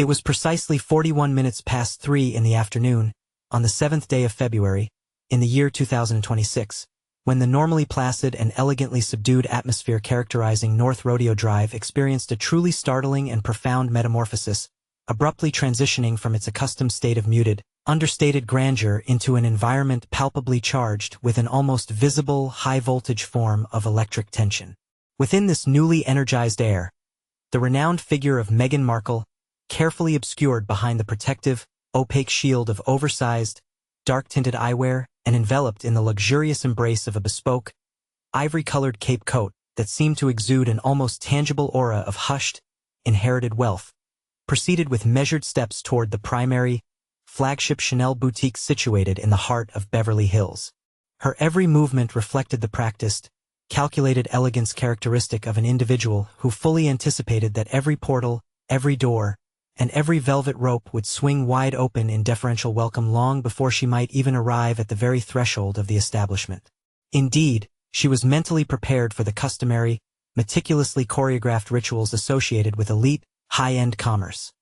It was precisely 41 minutes past 3 in the afternoon, on the 7th day of February, in the year 2026, when the normally placid and elegantly subdued atmosphere characterizing North Rodeo Drive experienced a truly startling and profound metamorphosis, abruptly transitioning from its accustomed state of muted, understated grandeur into an environment palpably charged with an almost visible, high-voltage form of electric tension. Within this newly energized air, the renowned figure of Meghan Markle, carefully obscured behind the protective, opaque shield of oversized, dark-tinted eyewear and enveloped in the luxurious embrace of a bespoke, ivory-colored cape coat that seemed to exude an almost tangible aura of hushed, inherited wealth, proceeded with measured steps toward the primary, flagship Chanel boutique situated in the heart of Beverly Hills. Her every movement reflected the practiced, calculated elegance characteristic of an individual who fully anticipated that every portal, every door, and every velvet rope would swing wide open in deferential welcome long before she might even arrive at the very threshold of the establishment. Indeed, she was mentally prepared for the customary, meticulously choreographed rituals associated with elite, high-end commerce.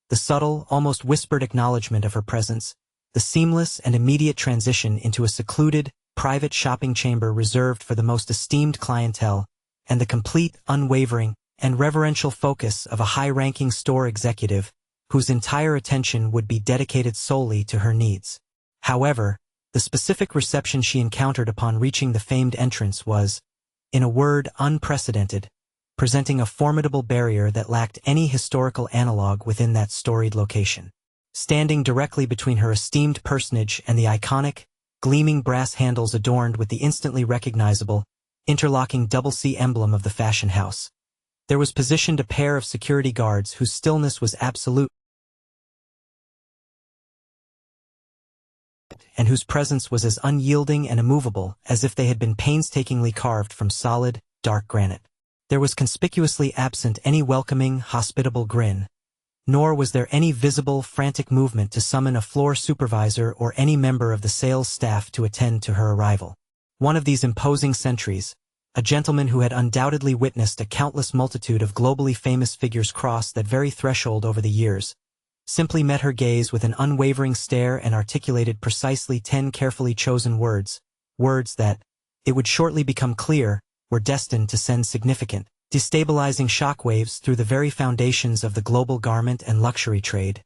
The subtle, almost whispered acknowledgement of her presence, the seamless and immediate transition into a secluded, private shopping chamber reserved for the most esteemed clientele, and the complete, unwavering, and reverential focus of a high-ranking store executive whose entire attention would be dedicated solely to her needs. However, the specific reception she encountered upon reaching the famed entrance was, in a word, unprecedented, presenting a formidable barrier that lacked any historical analog within that storied location. Standing directly between her esteemed personage and the iconic, gleaming brass handles adorned with the instantly recognizable, interlocking double C emblem of the fashion house, there was positioned a pair of security guards whose stillness was absolute and whose presence was as unyielding and immovable as if they had been painstakingly carved from solid, dark granite. There was conspicuously absent any welcoming, hospitable grin, nor was there any visible, frantic movement to summon a floor supervisor or any member of the sales staff to attend to her arrival. One of these imposing sentries, a gentleman who had undoubtedly witnessed a countless multitude of globally famous figures cross that very threshold over the years, simply met her gaze with an unwavering stare and articulated precisely 10 carefully chosen words that, it would shortly become clear, were destined to send significant, destabilizing shockwaves through the very foundations of the global garment and luxury trade.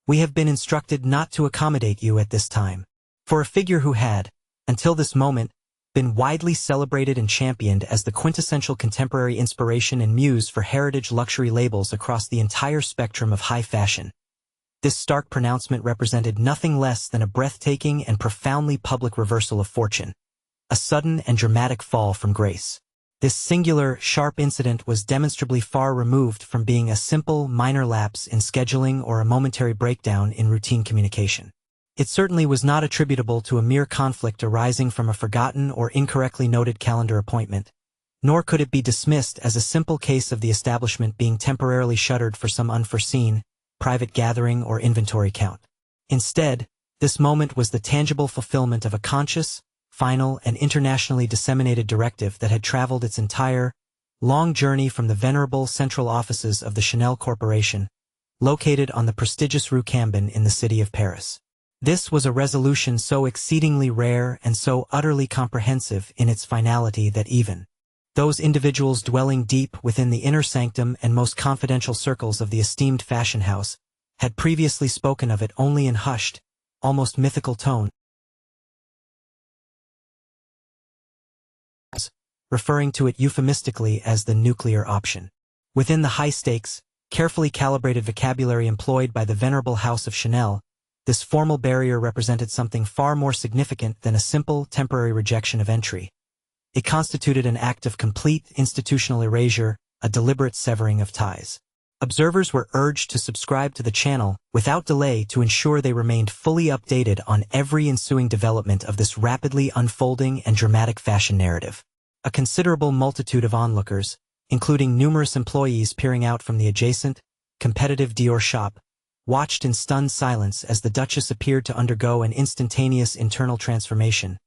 "We have been instructed not to accommodate you at this time." For a figure who had, until this moment, been widely celebrated and championed as the quintessential contemporary inspiration and muse for heritage luxury labels across the entire spectrum of high fashion, this stark pronouncement represented nothing less than a breathtaking and profoundly public reversal of fortune, a sudden and dramatic fall from grace. This singular, sharp incident was demonstrably far removed from being a simple, minor lapse in scheduling or a momentary breakdown in routine communication. It certainly was not attributable to a mere conflict arising from a forgotten or incorrectly noted calendar appointment, nor could it be dismissed as a simple case of the establishment being temporarily shuttered for some unforeseen, private gathering or inventory count. Instead, this moment was the tangible fulfillment of a conscious, final, and internationally disseminated directive that had traveled its entire, long journey from the venerable central offices of the Chanel Corporation, located on the prestigious Rue Cambon in the city of Paris. This was a resolution so exceedingly rare and so utterly comprehensive in its finality that even those individuals dwelling deep within the inner sanctum and most confidential circles of the esteemed fashion house had previously spoken of it only in hushed, almost mythical tones, referring to it euphemistically as the nuclear option. Within the high-stakes, carefully calibrated vocabulary employed by the venerable House of Chanel, this formal barrier represented something far more significant than a simple, temporary rejection of entry. It constituted an act of complete institutional erasure, a deliberate severing of ties. Observers were urged to subscribe to the channel without delay to ensure they remained fully updated on every ensuing development of this rapidly unfolding and dramatic fashion narrative. A considerable multitude of onlookers, including numerous employees peering out from the adjacent, competitive Dior shop, watched in stunned silence as the Duchess appeared to undergo an instantaneous internal transformation,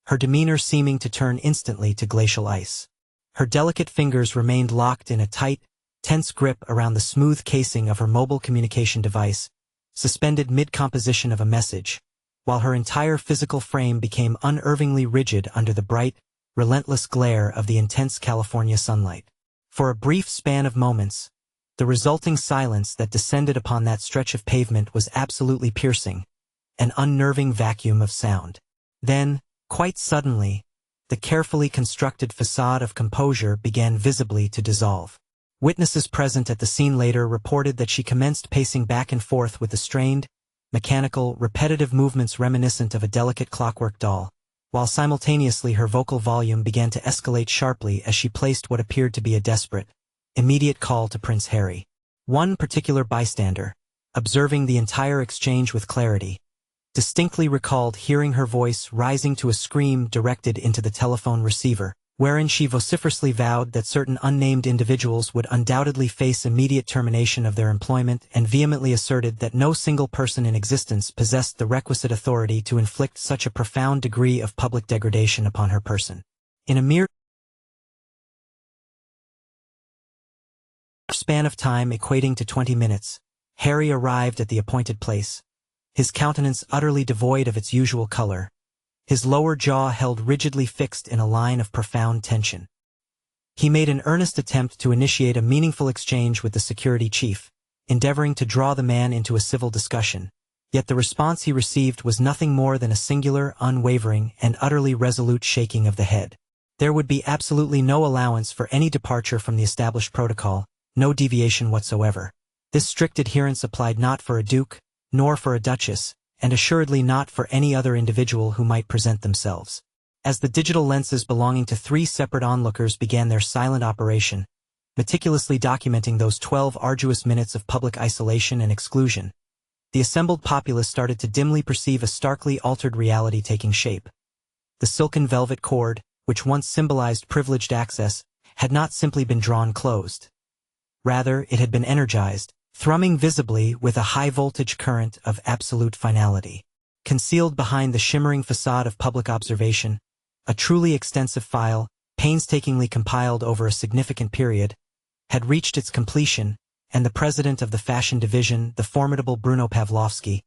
her demeanor seeming to turn instantly to glacial ice. Her delicate fingers remained locked in a tight, tense grip around the smooth casing of her mobile communication device, suspended mid-composition of a message, while her entire physical frame became unnervingly rigid under the bright, relentless glare of the intense California sunlight. For a brief span of moments, the resulting silence that descended upon that stretch of pavement was absolutely piercing, an unnerving vacuum of sound. Then, quite suddenly, the carefully constructed facade of composure began visibly to dissolve. Witnesses present at the scene later reported that she commenced pacing back and forth with the strained, mechanical, repetitive movements reminiscent of a delicate clockwork doll, while simultaneously her vocal volume began to escalate sharply as she placed what appeared to be a desperate, immediate call to Prince Harry. One particular bystander, observing the entire exchange with clarity, distinctly recalled hearing her voice rising to a scream directed into the telephone receiver, wherein she vociferously vowed that certain unnamed individuals would undoubtedly face immediate termination of their employment and vehemently asserted that no single person in existence possessed the requisite authority to inflict such a profound degree of public degradation upon her person. In a mere span of time equating to 20 minutes, Harry arrived at the appointed place, his countenance utterly devoid of its usual color, his lower jaw held rigidly fixed in a line of profound tension. He made an earnest attempt to initiate a meaningful exchange with the security chief, endeavoring to draw the man into a civil discussion, yet the response he received was nothing more than a singular, unwavering, and utterly resolute shaking of the head. There would be absolutely no allowance for any departure from the established protocol, no deviation whatsoever. This strict adherence applied not for a duke, nor for a duchess, and assuredly not for any other individual who might present themselves. As the digital lenses belonging to 3 separate onlookers began their silent operation, meticulously documenting those 12 arduous minutes of public isolation and exclusion, the assembled populace started to dimly perceive a starkly altered reality taking shape. The silken velvet cord, which once symbolized privileged access, had not simply been drawn closed. Rather, it had been energized, thrumming visibly with a high-voltage current of absolute finality. Concealed behind the shimmering facade of public observation, a truly extensive file, painstakingly compiled over a significant period, had reached its completion, and the president of the fashion division, the formidable Bruno Pavlovsky,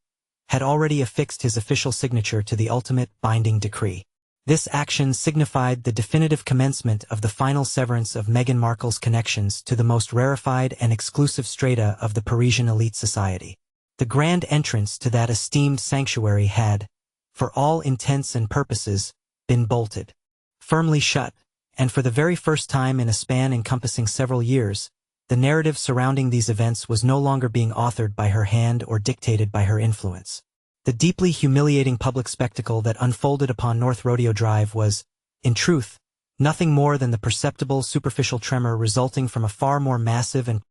had already affixed his official signature to the ultimate binding decree. This action signified the definitive commencement of the final severance of Meghan Markle's connections to the most rarefied and exclusive strata of the Parisian elite society. The grand entrance to that esteemed sanctuary had, for all intents and purposes, been bolted, firmly shut, and for the very first time in a span encompassing several years, the narrative surrounding these events was no longer being authored by her hand or dictated by her influence. The deeply humiliating public spectacle that unfolded upon North Rodeo Drive was, in truth, nothing more than the perceptible superficial tremor resulting from a far more massive and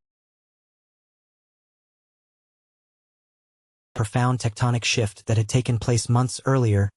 profound tectonic shift that had taken place months earlier,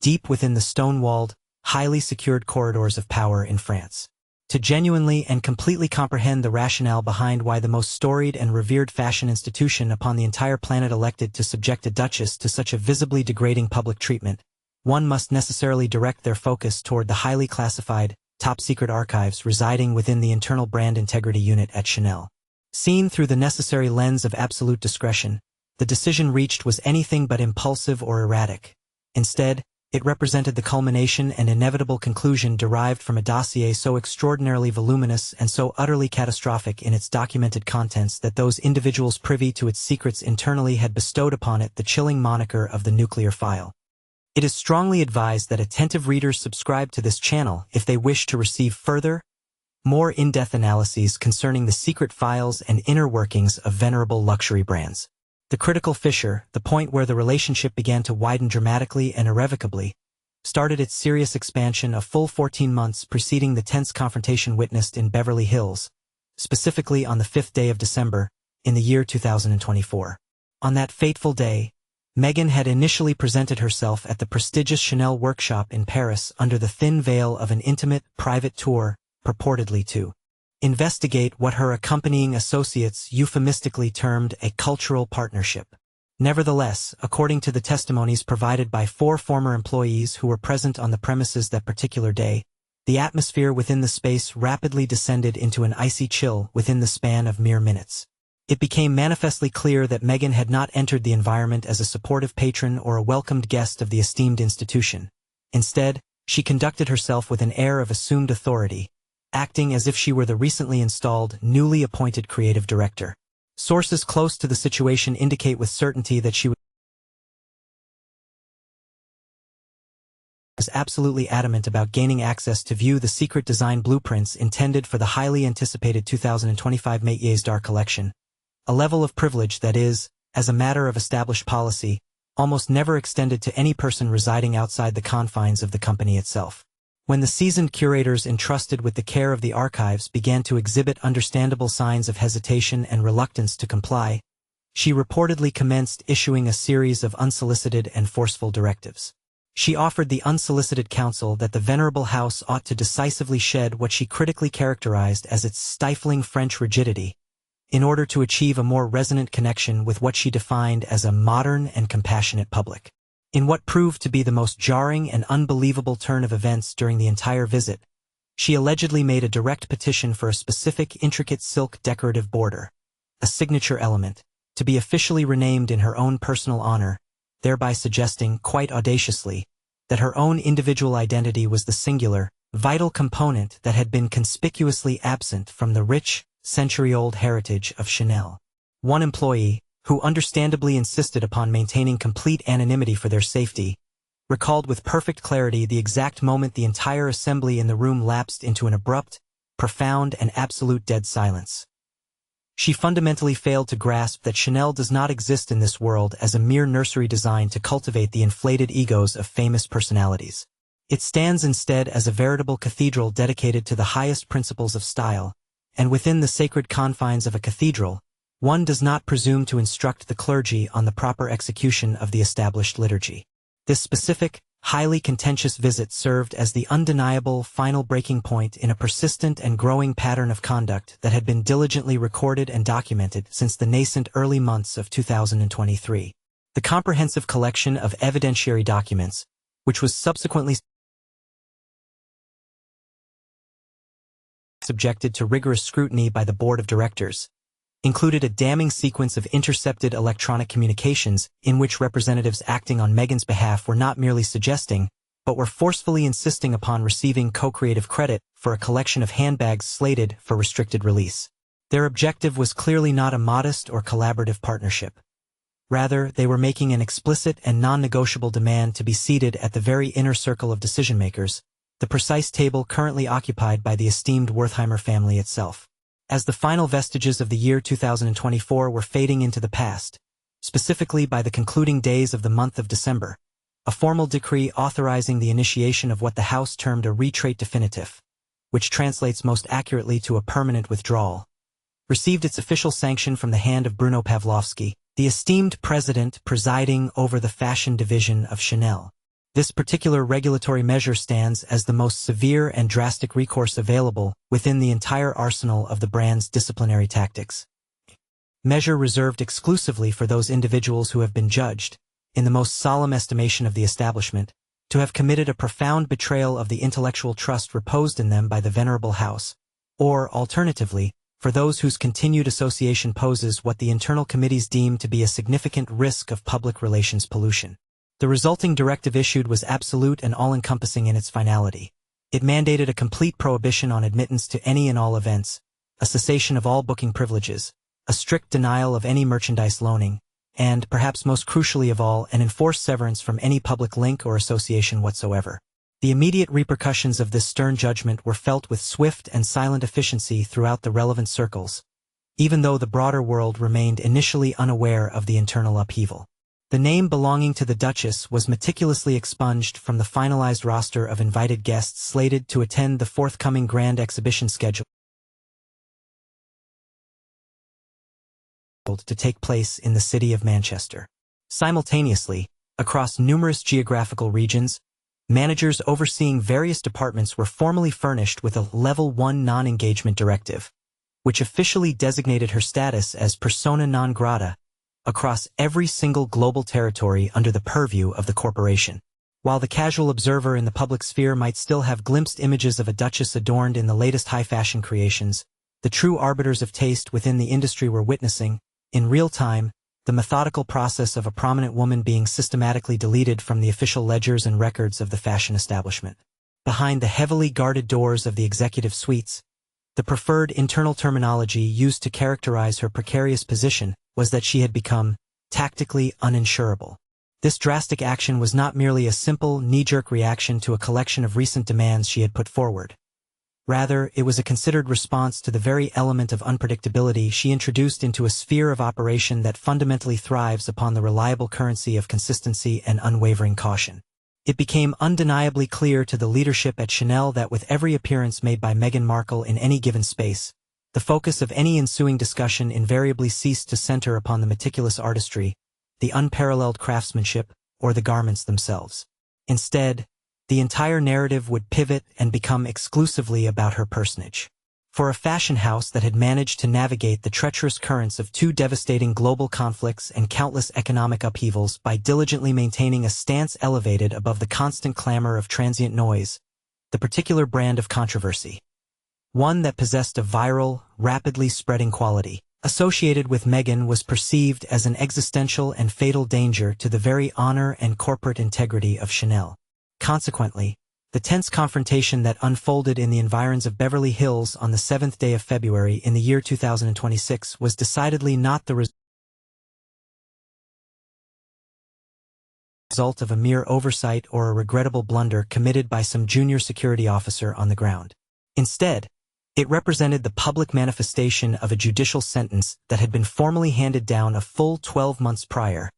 deep within the stone-walled, highly secured corridors of power in France. To genuinely and completely comprehend the rationale behind why the most storied and revered fashion institution upon the entire planet elected to subject a duchess to such a visibly degrading public treatment, one must necessarily direct their focus toward the highly classified, top-secret archives residing within the internal brand integrity unit at Chanel. Seen through the necessary lens of absolute discretion, the decision reached was anything but impulsive or erratic. Instead, it represented the culmination and inevitable conclusion derived from a dossier so extraordinarily voluminous and so utterly catastrophic in its documented contents that those individuals privy to its secrets internally had bestowed upon it the chilling moniker of the nuclear file. It is strongly advised that attentive readers subscribe to this channel if they wish to receive further, more in-depth analyses concerning the secret files and inner workings of venerable luxury brands. The critical fissure, the point where the relationship began to widen dramatically and irrevocably, started its serious expansion a full 14 months preceding the tense confrontation witnessed in Beverly Hills, specifically on the 5th day of December, in the year 2024. On that fateful day, Meghan had initially presented herself at the prestigious Chanel workshop in Paris under the thin veil of an intimate, private tour, purportedly to investigate what her accompanying associates euphemistically termed a cultural partnership. Nevertheless, according to the testimonies provided by 4 former employees who were present on the premises that particular day, the atmosphere within the space rapidly descended into an icy chill within the span of mere minutes. It became manifestly clear that Meghan had not entered the environment as a supportive patron or a welcomed guest of the esteemed institution. Instead, she conducted herself with an air of assumed authority, acting as if she were the recently installed, newly appointed creative director. Sources close to the situation indicate with certainty that she was absolutely adamant about gaining access to view the secret design blueprints intended for the highly anticipated 2025 Métiers d'Art collection, a level of privilege that is, as a matter of established policy, almost never extended to any person residing outside the confines of the company itself. When the seasoned curators entrusted with the care of the archives began to exhibit understandable signs of hesitation and reluctance to comply, she reportedly commenced issuing a series of unsolicited and forceful directives. She offered the unsolicited counsel that the venerable house ought to decisively shed what she critically characterized as its stifling French rigidity, in order to achieve a more resonant connection with what she defined as a modern and compassionate public. In what proved to be the most jarring and unbelievable turn of events during the entire visit, she allegedly made a direct petition for a specific intricate silk decorative border, a signature element, to be officially renamed in her own personal honor, thereby suggesting, quite audaciously, that her own individual identity was the singular, vital component that had been conspicuously absent from the rich, century-old heritage of Chanel. One employee, who understandably insisted upon maintaining complete anonymity for their safety, recalled with perfect clarity the exact moment the entire assembly in the room lapsed into an abrupt, profound, and absolute dead silence. She fundamentally failed to grasp that Chanel does not exist in this world as a mere nursery designed to cultivate the inflated egos of famous personalities. It stands instead as a veritable cathedral dedicated to the highest principles of style, and within the sacred confines of a cathedral, one does not presume to instruct the clergy on the proper execution of the established liturgy. This specific, highly contentious visit served as the undeniable final breaking point in a persistent and growing pattern of conduct that had been diligently recorded and documented since the nascent early months of 2023. The comprehensive collection of evidentiary documents, which was subsequently subjected to rigorous scrutiny by the board of directors, included a damning sequence of intercepted electronic communications in which representatives acting on Meghan's behalf were not merely suggesting, but were forcefully insisting upon receiving co-creative credit for a collection of handbags slated for restricted release. Their objective was clearly not a modest or collaborative partnership. Rather, they were making an explicit and non-negotiable demand to be seated at the very inner circle of decision-makers, the precise table currently occupied by the esteemed Wertheimer family itself. As the final vestiges of the year 2024 were fading into the past, specifically by the concluding days of the month of December, a formal decree authorizing the initiation of what the House termed a retrait definitif, which translates most accurately to a permanent withdrawal, received its official sanction from the hand of Bruno Pavlovsky, the esteemed president presiding over the fashion division of Chanel. This particular regulatory measure stands as the most severe and drastic recourse available within the entire arsenal of the brand's disciplinary tactics. Measure reserved exclusively for those individuals who have been judged, in the most solemn estimation of the establishment, to have committed a profound betrayal of the intellectual trust reposed in them by the venerable house, or, alternatively, for those whose continued association poses what the internal committees deem to be a significant risk of public relations pollution. The resulting directive issued was absolute and all-encompassing in its finality. It mandated a complete prohibition on admittance to any and all events, a cessation of all booking privileges, a strict denial of any merchandise loaning, and, perhaps most crucially of all, an enforced severance from any public link or association whatsoever. The immediate repercussions of this stern judgment were felt with swift and silent efficiency throughout the relevant circles, even though the broader world remained initially unaware of the internal upheaval. The name belonging to the Duchess was meticulously expunged from the finalized roster of invited guests slated to attend the forthcoming grand exhibition scheduled to take place in the city of Manchester. Simultaneously, across numerous geographical regions, managers overseeing various departments were formally furnished with a Level 1 non-engagement directive, which officially designated her status as persona non grata across every single global territory under the purview of the corporation. While the casual observer in the public sphere might still have glimpsed images of a duchess adorned in the latest high-fashion creations, the true arbiters of taste within the industry were witnessing, in real time, the methodical process of a prominent woman being systematically deleted from the official ledgers and records of the fashion establishment. Behind the heavily guarded doors of the executive suites, the preferred internal terminology used to characterize her precarious position was that she had become tactically uninsurable. This drastic action was not merely a simple, knee-jerk reaction to a collection of recent demands she had put forward. Rather, it was a considered response to the very element of unpredictability she introduced into a sphere of operation that fundamentally thrives upon the reliable currency of consistency and unwavering caution. It became undeniably clear to the leadership at Chanel that with every appearance made by Meghan Markle in any given space, the focus of any ensuing discussion invariably ceased to center upon the meticulous artistry, the unparalleled craftsmanship, or the garments themselves. Instead, the entire narrative would pivot and become exclusively about her personage. For a fashion house that had managed to navigate the treacherous currents of two devastating global conflicts and countless economic upheavals by diligently maintaining a stance elevated above the constant clamor of transient noise, the particular brand of controversy, one that possessed a viral, rapidly spreading quality, associated with Meghan was perceived as an existential and fatal danger to the very honor and corporate integrity of Chanel. Consequently, the tense confrontation that unfolded in the environs of Beverly Hills on the 7th day of February in the year 2026 was decidedly not the result of a mere oversight or a regrettable blunder committed by some junior security officer on the ground. Instead, it represented the public manifestation of a judicial sentence that had been formally handed down a full 12 months prior,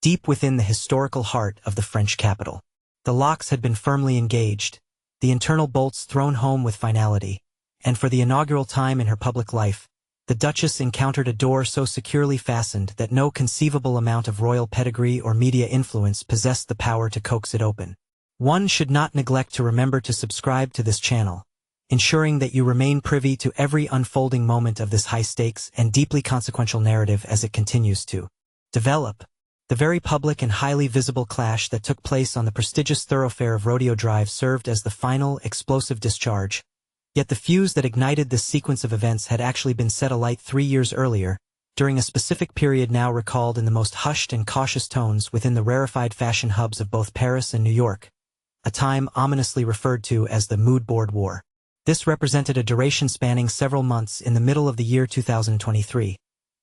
deep within the historical heart of the French capital. The locks had been firmly engaged, the internal bolts thrown home with finality, and for the inaugural time in her public life, the Duchess encountered a door so securely fastened that no conceivable amount of royal pedigree or media influence possessed the power to coax it open. One should not neglect to remember to subscribe to this channel, ensuring that you remain privy to every unfolding moment of this high-stakes and deeply consequential narrative as it continues to develop. The very public and highly visible clash that took place on the prestigious thoroughfare of Rodeo Drive served as the final, explosive discharge, yet the fuse that ignited this sequence of events had actually been set alight 3 years earlier, during a specific period now recalled in the most hushed and cautious tones within the rarefied fashion hubs of both Paris and New York, a time ominously referred to as the Mood Board War. This represented a duration spanning several months in the middle of the year 2023,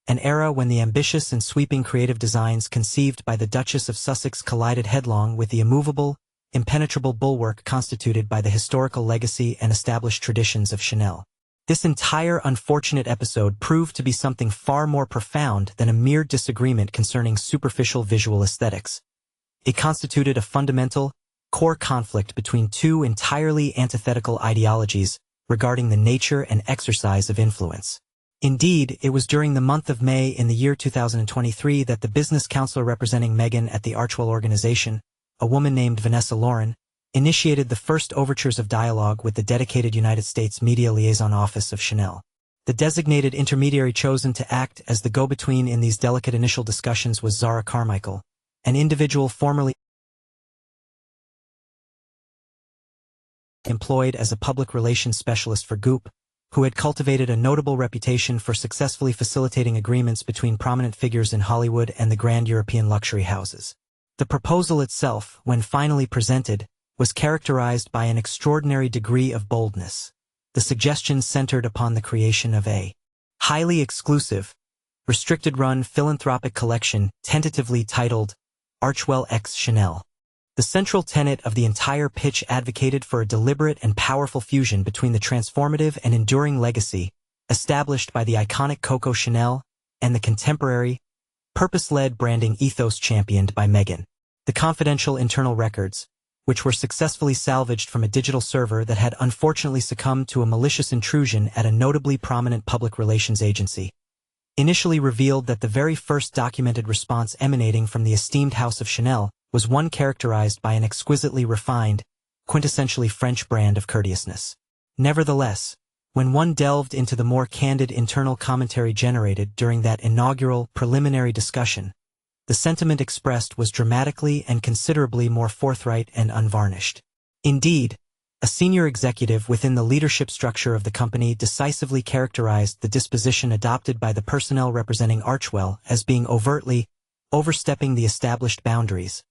an era when the ambitious and sweeping creative designs conceived by the Duchess of Sussex collided headlong with the immovable, impenetrable bulwark constituted by the historical legacy and established traditions of Chanel. This entire unfortunate episode proved to be something far more profound than a mere disagreement concerning superficial visual aesthetics. It constituted a fundamental, core conflict between two entirely antithetical ideologies regarding the nature and exercise of influence. Indeed, it was during the month of May in the year 2023 that the business counselor representing Meghan at the Archwell organization, a woman named Vanessa Lauren, initiated the first overtures of dialogue with the dedicated United States Media Liaison Office of Chanel. The designated intermediary chosen to act as the go-between in these delicate initial discussions was Zara Carmichael, an individual formerly employed as a public relations specialist for Goop, who had cultivated a notable reputation for successfully facilitating agreements between prominent figures in Hollywood and the grand European luxury houses. The proposal itself, when finally presented, was characterized by an extraordinary degree of boldness. The suggestion centered upon the creation of a highly exclusive, restricted-run philanthropic collection tentatively titled Archwell x Chanel. The central tenet of the entire pitch advocated for a deliberate and powerful fusion between the transformative and enduring legacy established by the iconic Coco Chanel and the contemporary, purpose-led branding ethos championed by Meghan. The confidential internal records, which were successfully salvaged from a digital server that had unfortunately succumbed to a malicious intrusion at a notably prominent public relations agency, initially revealed that the very first documented response emanating from the esteemed House of Chanel was one characterized by an exquisitely refined, quintessentially French brand of courteousness. Nevertheless, when one delved into the more candid internal commentary generated during that inaugural preliminary discussion, the the sentiment expressed was dramatically and considerably more forthright and unvarnished. Indeed, a senior executive within the leadership structure of the company decisively characterized the disposition adopted by the personnel representing Archwell as being overtly overstepping the established boundaries,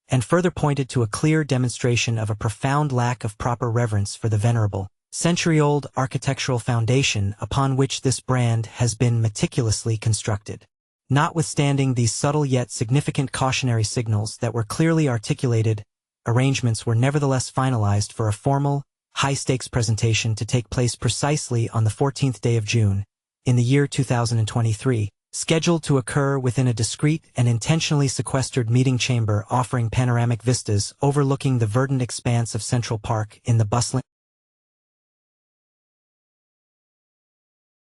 and further pointed to a clear demonstration of a profound lack of proper reverence for the venerable, century-old architectural foundation upon which this brand has been meticulously constructed. Notwithstanding these subtle yet significant cautionary signals that were clearly articulated, arrangements were nevertheless finalized for a formal, high-stakes presentation to take place precisely on the 14th day of June, in the year 2023, scheduled to occur within a discreet and intentionally sequestered meeting chamber offering panoramic vistas overlooking the verdant expanse of Central Park in the bustling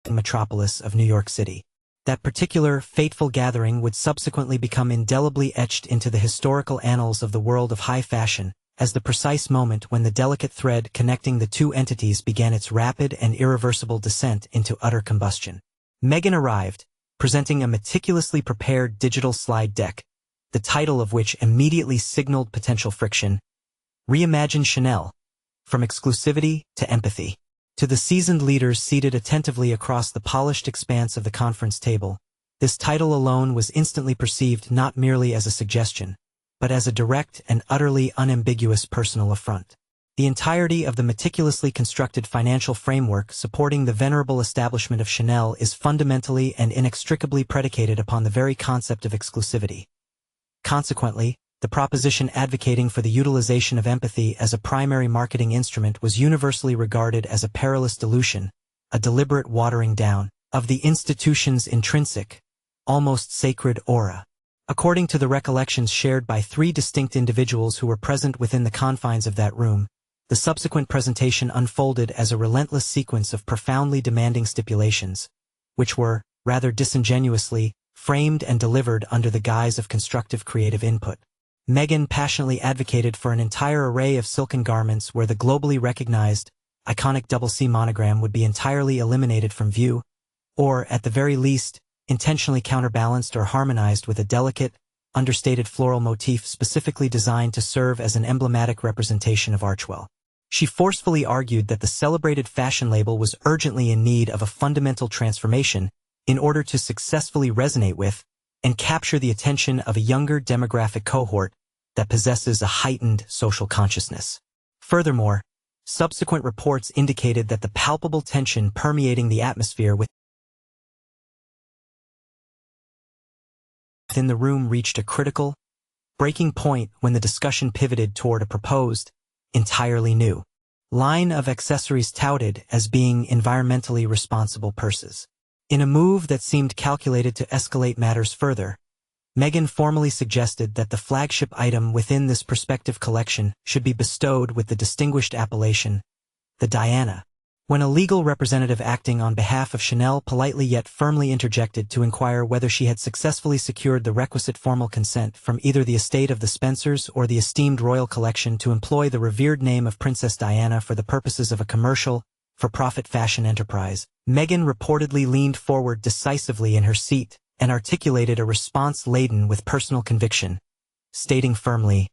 metropolis of New York City. That particular, fateful gathering would subsequently become indelibly etched into the historical annals of the world of high fashion, as the precise moment when the delicate thread connecting the two entities began its rapid and irreversible descent into utter combustion. Meghan arrived, presenting a meticulously prepared digital slide deck, the title of which immediately signaled potential friction: Reimagine Chanel, from exclusivity to empathy. To the seasoned leaders seated attentively across the polished expanse of the conference table, this title alone was instantly perceived not merely as a suggestion, but as a direct and utterly unambiguous personal affront. The entirety of the meticulously constructed financial framework supporting the venerable establishment of Chanel is fundamentally and inextricably predicated upon the very concept of exclusivity. Consequently, the proposition advocating for the utilization of empathy as a primary marketing instrument was universally regarded as a perilous dilution, a deliberate watering down, of the institution's intrinsic, almost sacred aura. According to the recollections shared by three distinct individuals who were present within the confines of that room, the subsequent presentation unfolded as a relentless sequence of profoundly demanding stipulations, which were, rather disingenuously, framed and delivered under the guise of constructive creative input. Meghan passionately advocated for an entire array of silken garments where the globally recognized, iconic double C monogram would be entirely eliminated from view, or, at the very least, intentionally counterbalanced or harmonized with a delicate, understated floral motif specifically designed to serve as an emblematic representation of Archwell. She forcefully argued that the celebrated fashion label was urgently in need of a fundamental transformation in order to successfully resonate with and capture the attention of a younger demographic cohort that possesses a heightened social consciousness. Furthermore, subsequent reports indicated that the palpable tension permeating the atmosphere within the room reached a critical, breaking point when the discussion pivoted toward a proposed, entirely new line of accessories touted as being environmentally responsible purses. In a move that seemed calculated to escalate matters further, Meghan formally suggested that the flagship item within this prospective collection should be bestowed with the distinguished appellation, the Diana, when a legal representative acting on behalf of Chanel politely yet firmly interjected to inquire whether she had successfully secured the requisite formal consent from either the estate of the Spencers or the esteemed royal collection to employ the revered name of Princess Diana for the purposes of a commercial, for-profit fashion enterprise. Meghan reportedly leaned forward decisively in her seat and articulated a response laden with personal conviction, stating firmly,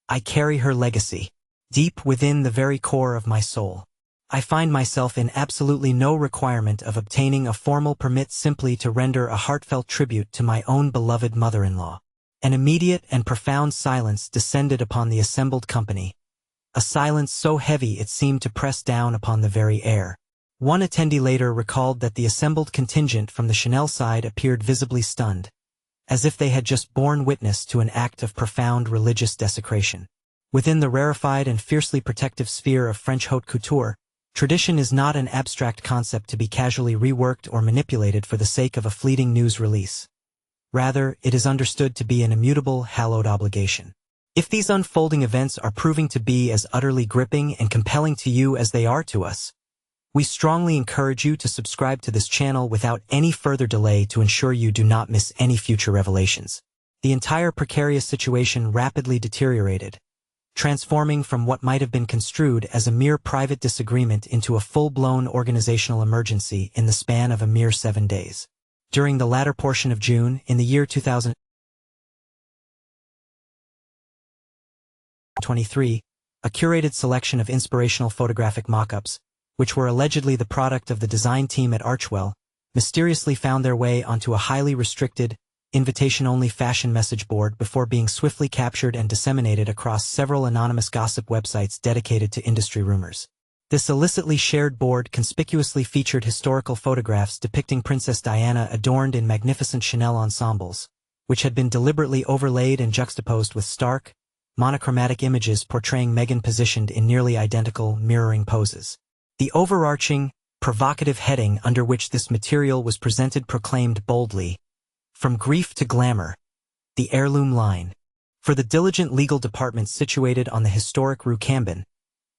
"I carry her legacy deep within the very core of my soul. I find myself in absolutely no requirement of obtaining a formal permit simply to render a heartfelt tribute to my own beloved mother-in-law." An immediate and profound silence descended upon the assembled company, a silence so heavy it seemed to press down upon the very air. One attendee later recalled that the assembled contingent from the Chanel side appeared visibly stunned, as if they had just borne witness to an act of profound religious desecration. Within the rarefied and fiercely protective sphere of French haute couture, tradition is not an abstract concept to be casually reworked or manipulated for the sake of a fleeting news release. Rather, it is understood to be an immutable, hallowed obligation. If these unfolding events are proving to be as utterly gripping and compelling to you as they are to us, we strongly encourage you to subscribe to this channel without any further delay to ensure you do not miss any future revelations. The entire precarious situation rapidly deteriorated, transforming from what might have been construed as a mere private disagreement into a full-blown organizational emergency in the span of a mere 7 days. During the latter portion of June, in the year 2000, 23, a curated selection of inspirational photographic mock-ups, which were allegedly the product of the design team at Archwell, mysteriously found their way onto a highly restricted, invitation-only fashion message board before being swiftly captured and disseminated across several anonymous gossip websites dedicated to industry rumors. This illicitly shared board conspicuously featured historical photographs depicting Princess Diana adorned in magnificent Chanel ensembles, which had been deliberately overlaid and juxtaposed with stark, monochromatic images portraying Meghan positioned in nearly identical, mirroring poses. The overarching, provocative heading under which this material was presented proclaimed boldly, "From grief to glamour, the heirloom line." For the diligent legal department situated on the historic Rue Cambon,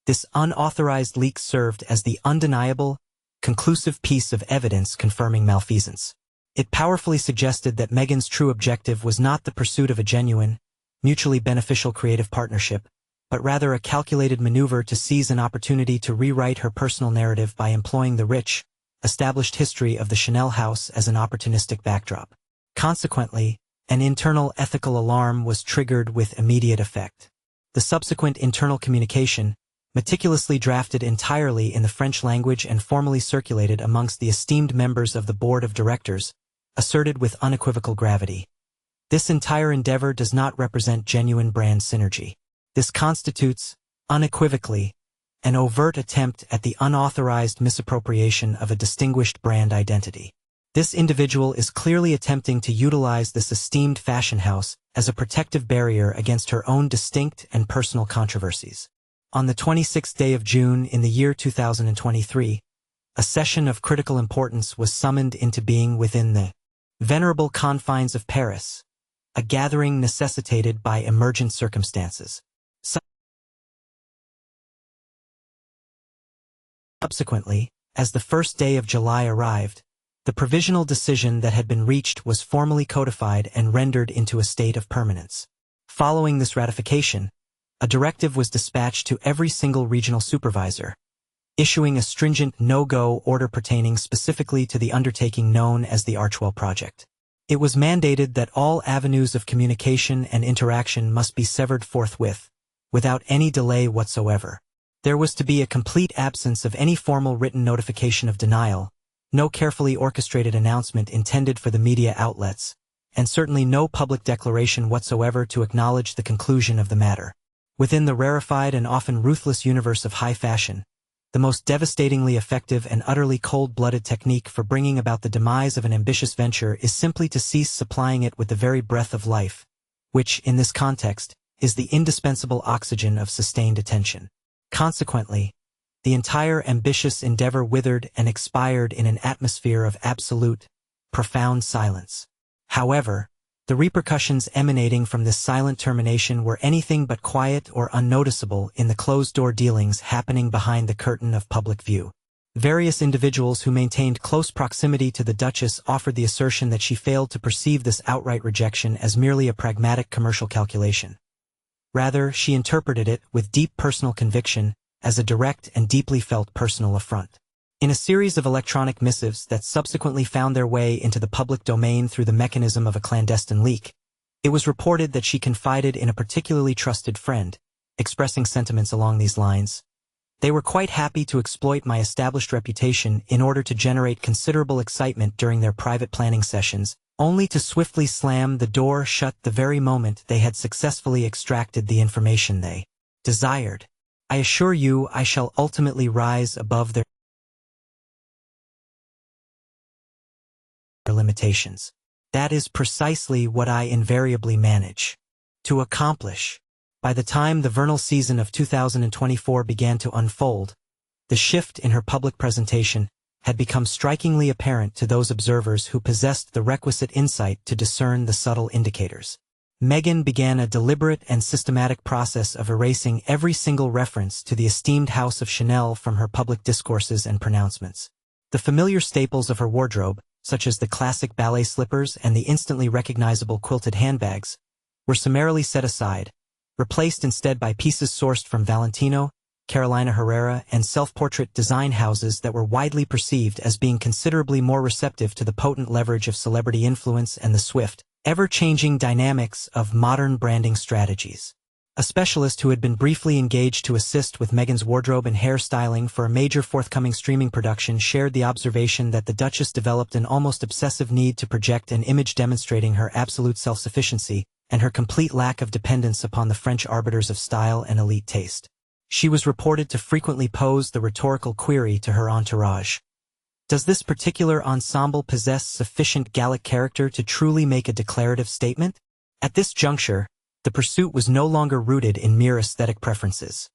this unauthorized leak served as the undeniable, conclusive piece of evidence confirming malfeasance. It powerfully suggested that Meghan's true objective was not the pursuit of a genuine, mutually beneficial creative partnership, but rather a calculated maneuver to seize an opportunity to rewrite her personal narrative by employing the rich, established history of the Chanel house as an opportunistic backdrop. Consequently, an internal ethical alarm was triggered with immediate effect. The subsequent internal communication, meticulously drafted entirely in the French language and formally circulated amongst the esteemed members of the board of directors, asserted with unequivocal gravity, "This entire endeavor does not represent genuine brand synergy. This constitutes, unequivocally, an overt attempt at the unauthorized misappropriation of a distinguished brand identity. This individual is clearly attempting to utilize this esteemed fashion house as a protective barrier against her own distinct and personal controversies." On the 26th day of June in the year 2023, a session of critical importance was summoned into being within the venerable confines of Paris, a gathering necessitated by emergent circumstances. Subsequently, as the first day of July arrived, the provisional decision that had been reached was formally codified and rendered into a state of permanence. Following this ratification, a directive was dispatched to every single regional supervisor, issuing a stringent no-go order pertaining specifically to the undertaking known as the Archwell Project. It was mandated that all avenues of communication and interaction must be severed forthwith, without any delay whatsoever. There was to be a complete absence of any formal written notification of denial, no carefully orchestrated announcement intended for the media outlets, and certainly no public declaration whatsoever to acknowledge the conclusion of the matter. Within the rarefied and often ruthless universe of high fashion, the most devastatingly effective and utterly cold-blooded technique for bringing about the demise of an ambitious venture is simply to cease supplying it with the very breath of life, which, in this context, is the indispensable oxygen of sustained attention. Consequently, the entire ambitious endeavor withered and expired in an atmosphere of absolute, profound silence. However, the repercussions emanating from this silent termination were anything but quiet or unnoticeable in the closed-door dealings happening behind the curtain of public view. Various individuals who maintained close proximity to the Duchess offered the assertion that she failed to perceive this outright rejection as merely a pragmatic commercial calculation. Rather, she interpreted it, with deep personal conviction, as a direct and deeply felt personal affront. In a series of electronic missives that subsequently found their way into the public domain through the mechanism of a clandestine leak, it was reported that she confided in a particularly trusted friend, expressing sentiments along these lines: "They were quite happy to exploit my established reputation in order to generate considerable excitement during their private planning sessions, only to swiftly slam the door shut the very moment they had successfully extracted the information they desired. I assure you I shall ultimately rise above their limitations. That is precisely what I invariably manage to accomplish." By the time the vernal season of 2024 began to unfold, the shift in her public presentation had become strikingly apparent to those observers who possessed the requisite insight to discern the subtle indicators. Meghan began a deliberate and systematic process of erasing every single reference to the esteemed House of Chanel from her public discourses and pronouncements. The familiar staples of her wardrobe, such as the classic ballet slippers and the instantly recognizable quilted handbags, were summarily set aside, replaced instead by pieces sourced from Valentino, Carolina Herrera, and self-portrait design houses that were widely perceived as being considerably more receptive to the potent leverage of celebrity influence and the swift, ever-changing dynamics of modern branding strategies. A specialist who had been briefly engaged to assist with Meghan's wardrobe and hairstyling for a major forthcoming streaming production shared the observation that the Duchess developed an almost obsessive need to project an image demonstrating her absolute self-sufficiency and her complete lack of dependence upon the French arbiters of style and elite taste. She was reported to frequently pose the rhetorical query to her entourage: does this particular ensemble possess sufficient Gallic character to truly make a declarative statement? At this juncture, the pursuit was no longer rooted in mere aesthetic preferences.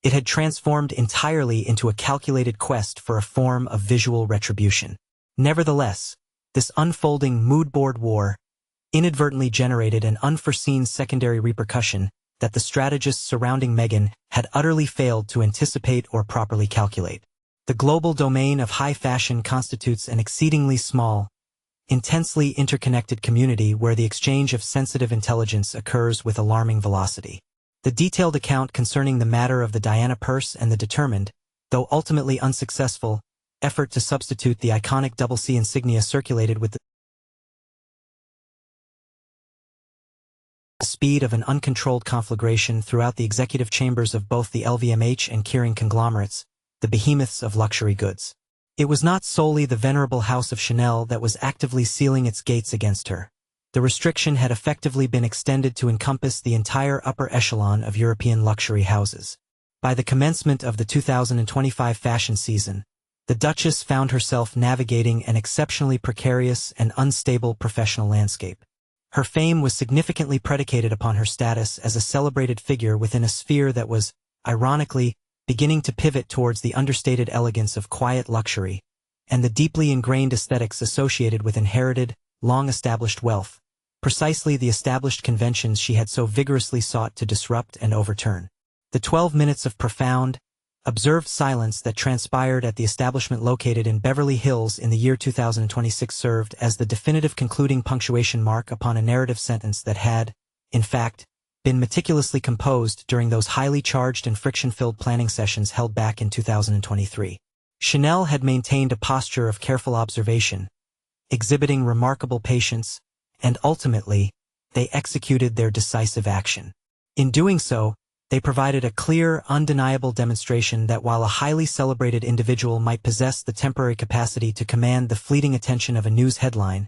It had transformed entirely into a calculated quest for a form of visual retribution. Nevertheless, this unfolding mood-board war inadvertently generated an unforeseen secondary repercussion that the strategists surrounding Meghan had utterly failed to anticipate or properly calculate. The global domain of high fashion constitutes an exceedingly small, intensely interconnected community where the exchange of sensitive intelligence occurs with alarming velocity. The detailed account concerning the matter of the Diana purse and the determined, though ultimately unsuccessful, effort to substitute the iconic double C insignia circulated with the speed of an uncontrolled conflagration throughout the executive chambers of both the LVMH and Kering conglomerates, the behemoths of luxury goods. It was not solely the venerable house of Chanel that was actively sealing its gates against her. The restriction had effectively been extended to encompass the entire upper echelon of European luxury houses. By the commencement of the 2025 fashion season, the Duchess found herself navigating an exceptionally precarious and unstable professional landscape. Her fame was significantly predicated upon her status as a celebrated figure within a sphere that was, ironically, beginning to pivot towards the understated elegance of quiet luxury and the deeply ingrained aesthetics associated with inherited, long-established wealth, precisely the established conventions she had so vigorously sought to disrupt and overturn. The 12 minutes of profound, observed silence that transpired at the establishment located in Beverly Hills in the year 2026 served as the definitive concluding punctuation mark upon a narrative sentence that had, in fact, been meticulously composed during those highly charged and friction-filled planning sessions held back in 2023. Chanel had maintained a posture of careful observation, exhibiting remarkable patience, and ultimately, they executed their decisive action. In doing so, they provided a clear, undeniable demonstration that while a highly celebrated individual might possess the temporary capacity to command the fleeting attention of a news headline,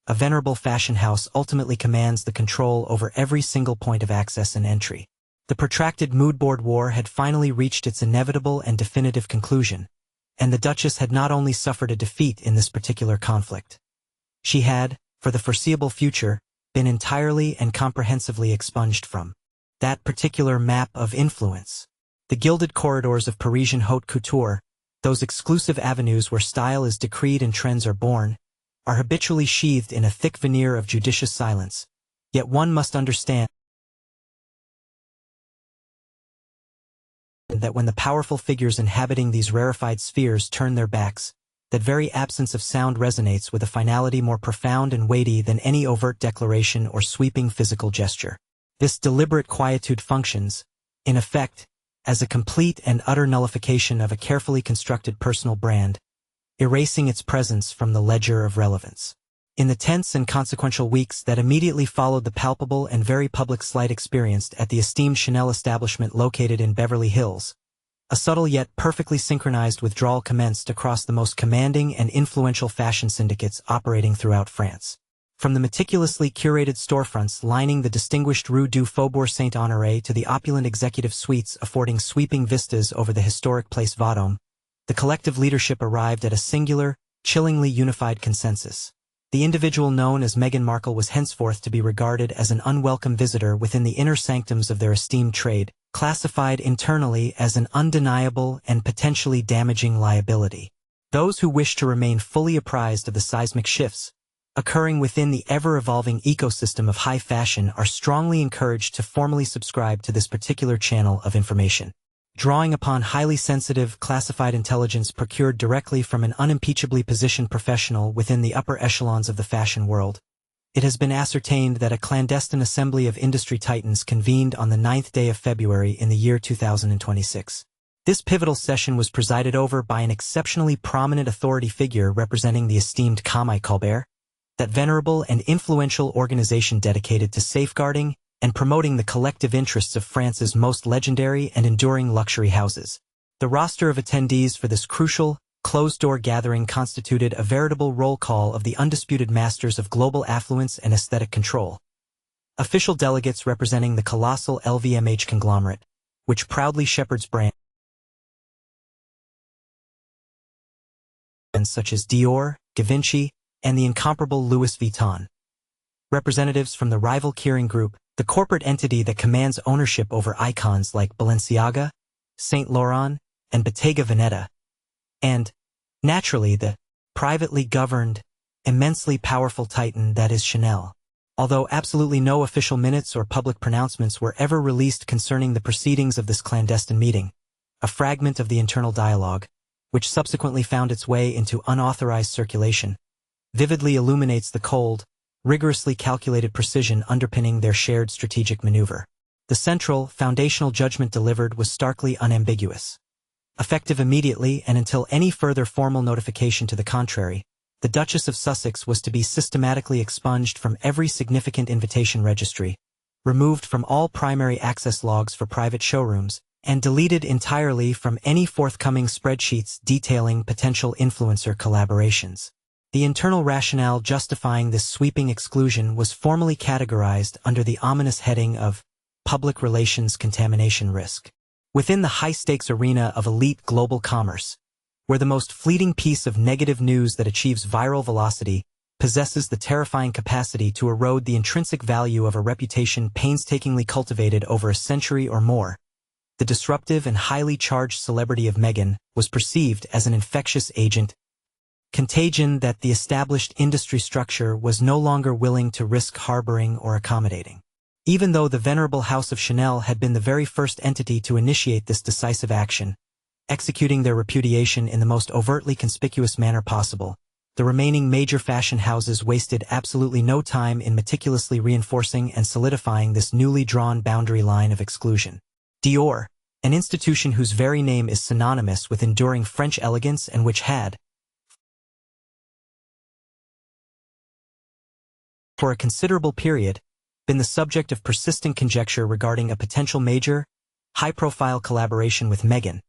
a venerable fashion house ultimately commands the control over every single point of access and entry. The protracted mood-board war had finally reached its inevitable and definitive conclusion, and the Duchess had not only suffered a defeat in this particular conflict. She had, for the foreseeable future, been entirely and comprehensively expunged from that particular map of influence. The gilded corridors of Parisian haute couture, those exclusive avenues where style is decreed and trends are born, are habitually sheathed in a thick veneer of judicious silence, yet one must understand that when the powerful figures inhabiting these rarefied spheres turn their backs, that very absence of sound resonates with a finality more profound and weighty than any overt declaration or sweeping physical gesture. This deliberate quietude functions, in effect, as a complete and utter nullification of a carefully constructed personal brand, erasing its presence from the ledger of relevance. In the tense and consequential weeks that immediately followed the palpable and very public slight experienced at the esteemed Chanel establishment located in Beverly Hills, a subtle yet perfectly synchronized withdrawal commenced across the most commanding and influential fashion syndicates operating throughout France. From the meticulously curated storefronts lining the distinguished Rue du Faubourg Saint-Honoré to the opulent executive suites affording sweeping vistas over the historic Place Vendôme, the collective leadership arrived at a singular, chillingly unified consensus. The individual known as Meghan Markle was henceforth to be regarded as an unwelcome visitor within the inner sanctums of their esteemed trade, classified internally as an undeniable and potentially damaging liability. Those who wish to remain fully apprised of the seismic shifts occurring within the ever-evolving ecosystem of high fashion are strongly encouraged to formally subscribe to this particular channel of information. Drawing upon highly sensitive, classified intelligence procured directly from an unimpeachably positioned professional within the upper echelons of the fashion world, it has been ascertained that a clandestine assembly of industry titans convened on the 9th day of February in the year 2026. This pivotal session was presided over by an exceptionally prominent authority figure representing the esteemed Camille Colbert, that venerable and influential organization dedicated to safeguarding and promoting the collective interests of France's most legendary and enduring luxury houses. The roster of attendees for this crucial, closed-door gathering constituted a veritable roll call of the undisputed masters of global affluence and aesthetic control. Official delegates representing the colossal LVMH conglomerate, which proudly shepherds brands such as Dior, Givenchy, and the incomparable Louis Vuitton. Representatives from the rival Kering Group, the corporate entity that commands ownership over icons like Balenciaga, Saint Laurent, and Bottega Veneta, and, naturally, the privately governed, immensely powerful titan that is Chanel. Although absolutely no official minutes or public pronouncements were ever released concerning the proceedings of this clandestine meeting, a fragment of the internal dialogue, which subsequently found its way into unauthorized circulation, vividly illuminates the cold, rigorously calculated precision underpinning their shared strategic maneuver. The central, foundational judgment delivered was starkly unambiguous. Effective immediately and until any further formal notification to the contrary, the Duchess of Sussex was to be systematically expunged from every significant invitation registry, removed from all primary access logs for private showrooms, and deleted entirely from any forthcoming spreadsheets detailing potential influencer collaborations. The internal rationale justifying this sweeping exclusion was formally categorized under the ominous heading of public relations contamination risk. Within the high-stakes arena of elite global commerce, where the most fleeting piece of negative news that achieves viral velocity possesses the terrifying capacity to erode the intrinsic value of a reputation painstakingly cultivated over a century or more, the disruptive and highly charged celebrity of Meghan was perceived as an infectious agent, contagion that the established industry structure was no longer willing to risk harboring or accommodating. Even though the venerable House of Chanel had been the very first entity to initiate this decisive action, executing their repudiation in the most overtly conspicuous manner possible, the remaining major fashion houses wasted absolutely no time in meticulously reinforcing and solidifying this newly drawn boundary line of exclusion. Dior, an institution whose very name is synonymous with enduring French elegance and which had, for a considerable period, been the subject of persistent conjecture regarding a potential major, high-profile collaboration with Meghan,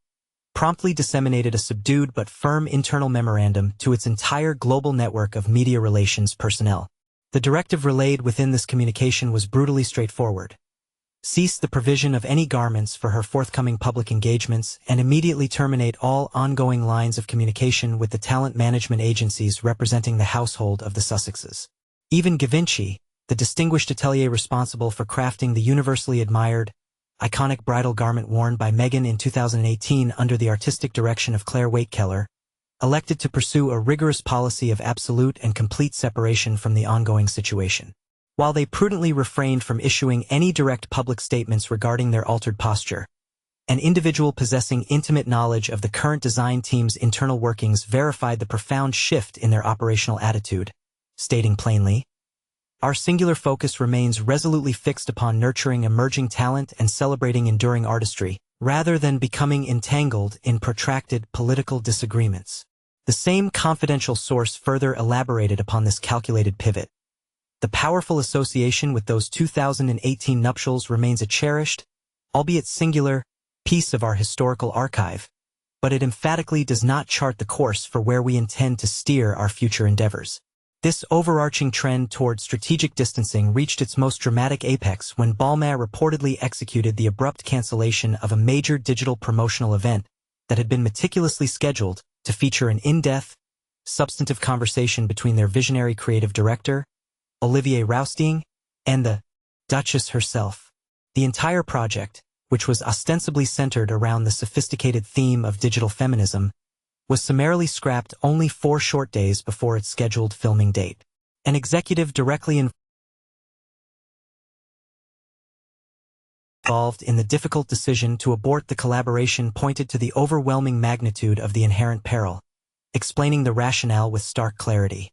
promptly disseminated a subdued but firm internal memorandum to its entire global network of media relations personnel. The directive relayed within this communication was brutally straightforward. Cease the provision of any garments for her forthcoming public engagements and immediately terminate all ongoing lines of communication with the talent management agencies representing the household of the Sussexes. Even Givenchy, the distinguished atelier responsible for crafting the universally admired, iconic bridal garment worn by Meghan in 2018 under the artistic direction of Claire Waite-Keller, elected to pursue a rigorous policy of absolute and complete separation from the ongoing situation. While they prudently refrained from issuing any direct public statements regarding their altered posture, an individual possessing intimate knowledge of the current design team's internal workings verified the profound shift in their operational attitude, stating plainly, "Our singular focus remains resolutely fixed upon nurturing emerging talent and celebrating enduring artistry, rather than becoming entangled in protracted political disagreements." The same confidential source further elaborated upon this calculated pivot. The powerful association with those 2018 nuptials remains a cherished, albeit singular, piece of our historical archive, but it emphatically does not chart the course for where we intend to steer our future endeavors. This overarching trend toward strategic distancing reached its most dramatic apex when Balmain reportedly executed the abrupt cancellation of a major digital promotional event that had been meticulously scheduled to feature an in-depth, substantive conversation between their visionary creative director, Olivier Rousteing, and the Duchess herself. The entire project, which was ostensibly centered around the sophisticated theme of digital feminism, was summarily scrapped only 4 short days before its scheduled filming date. An executive directly involved in the difficult decision to abort the collaboration pointed to the overwhelming magnitude of the inherent peril, explaining the rationale with stark clarity.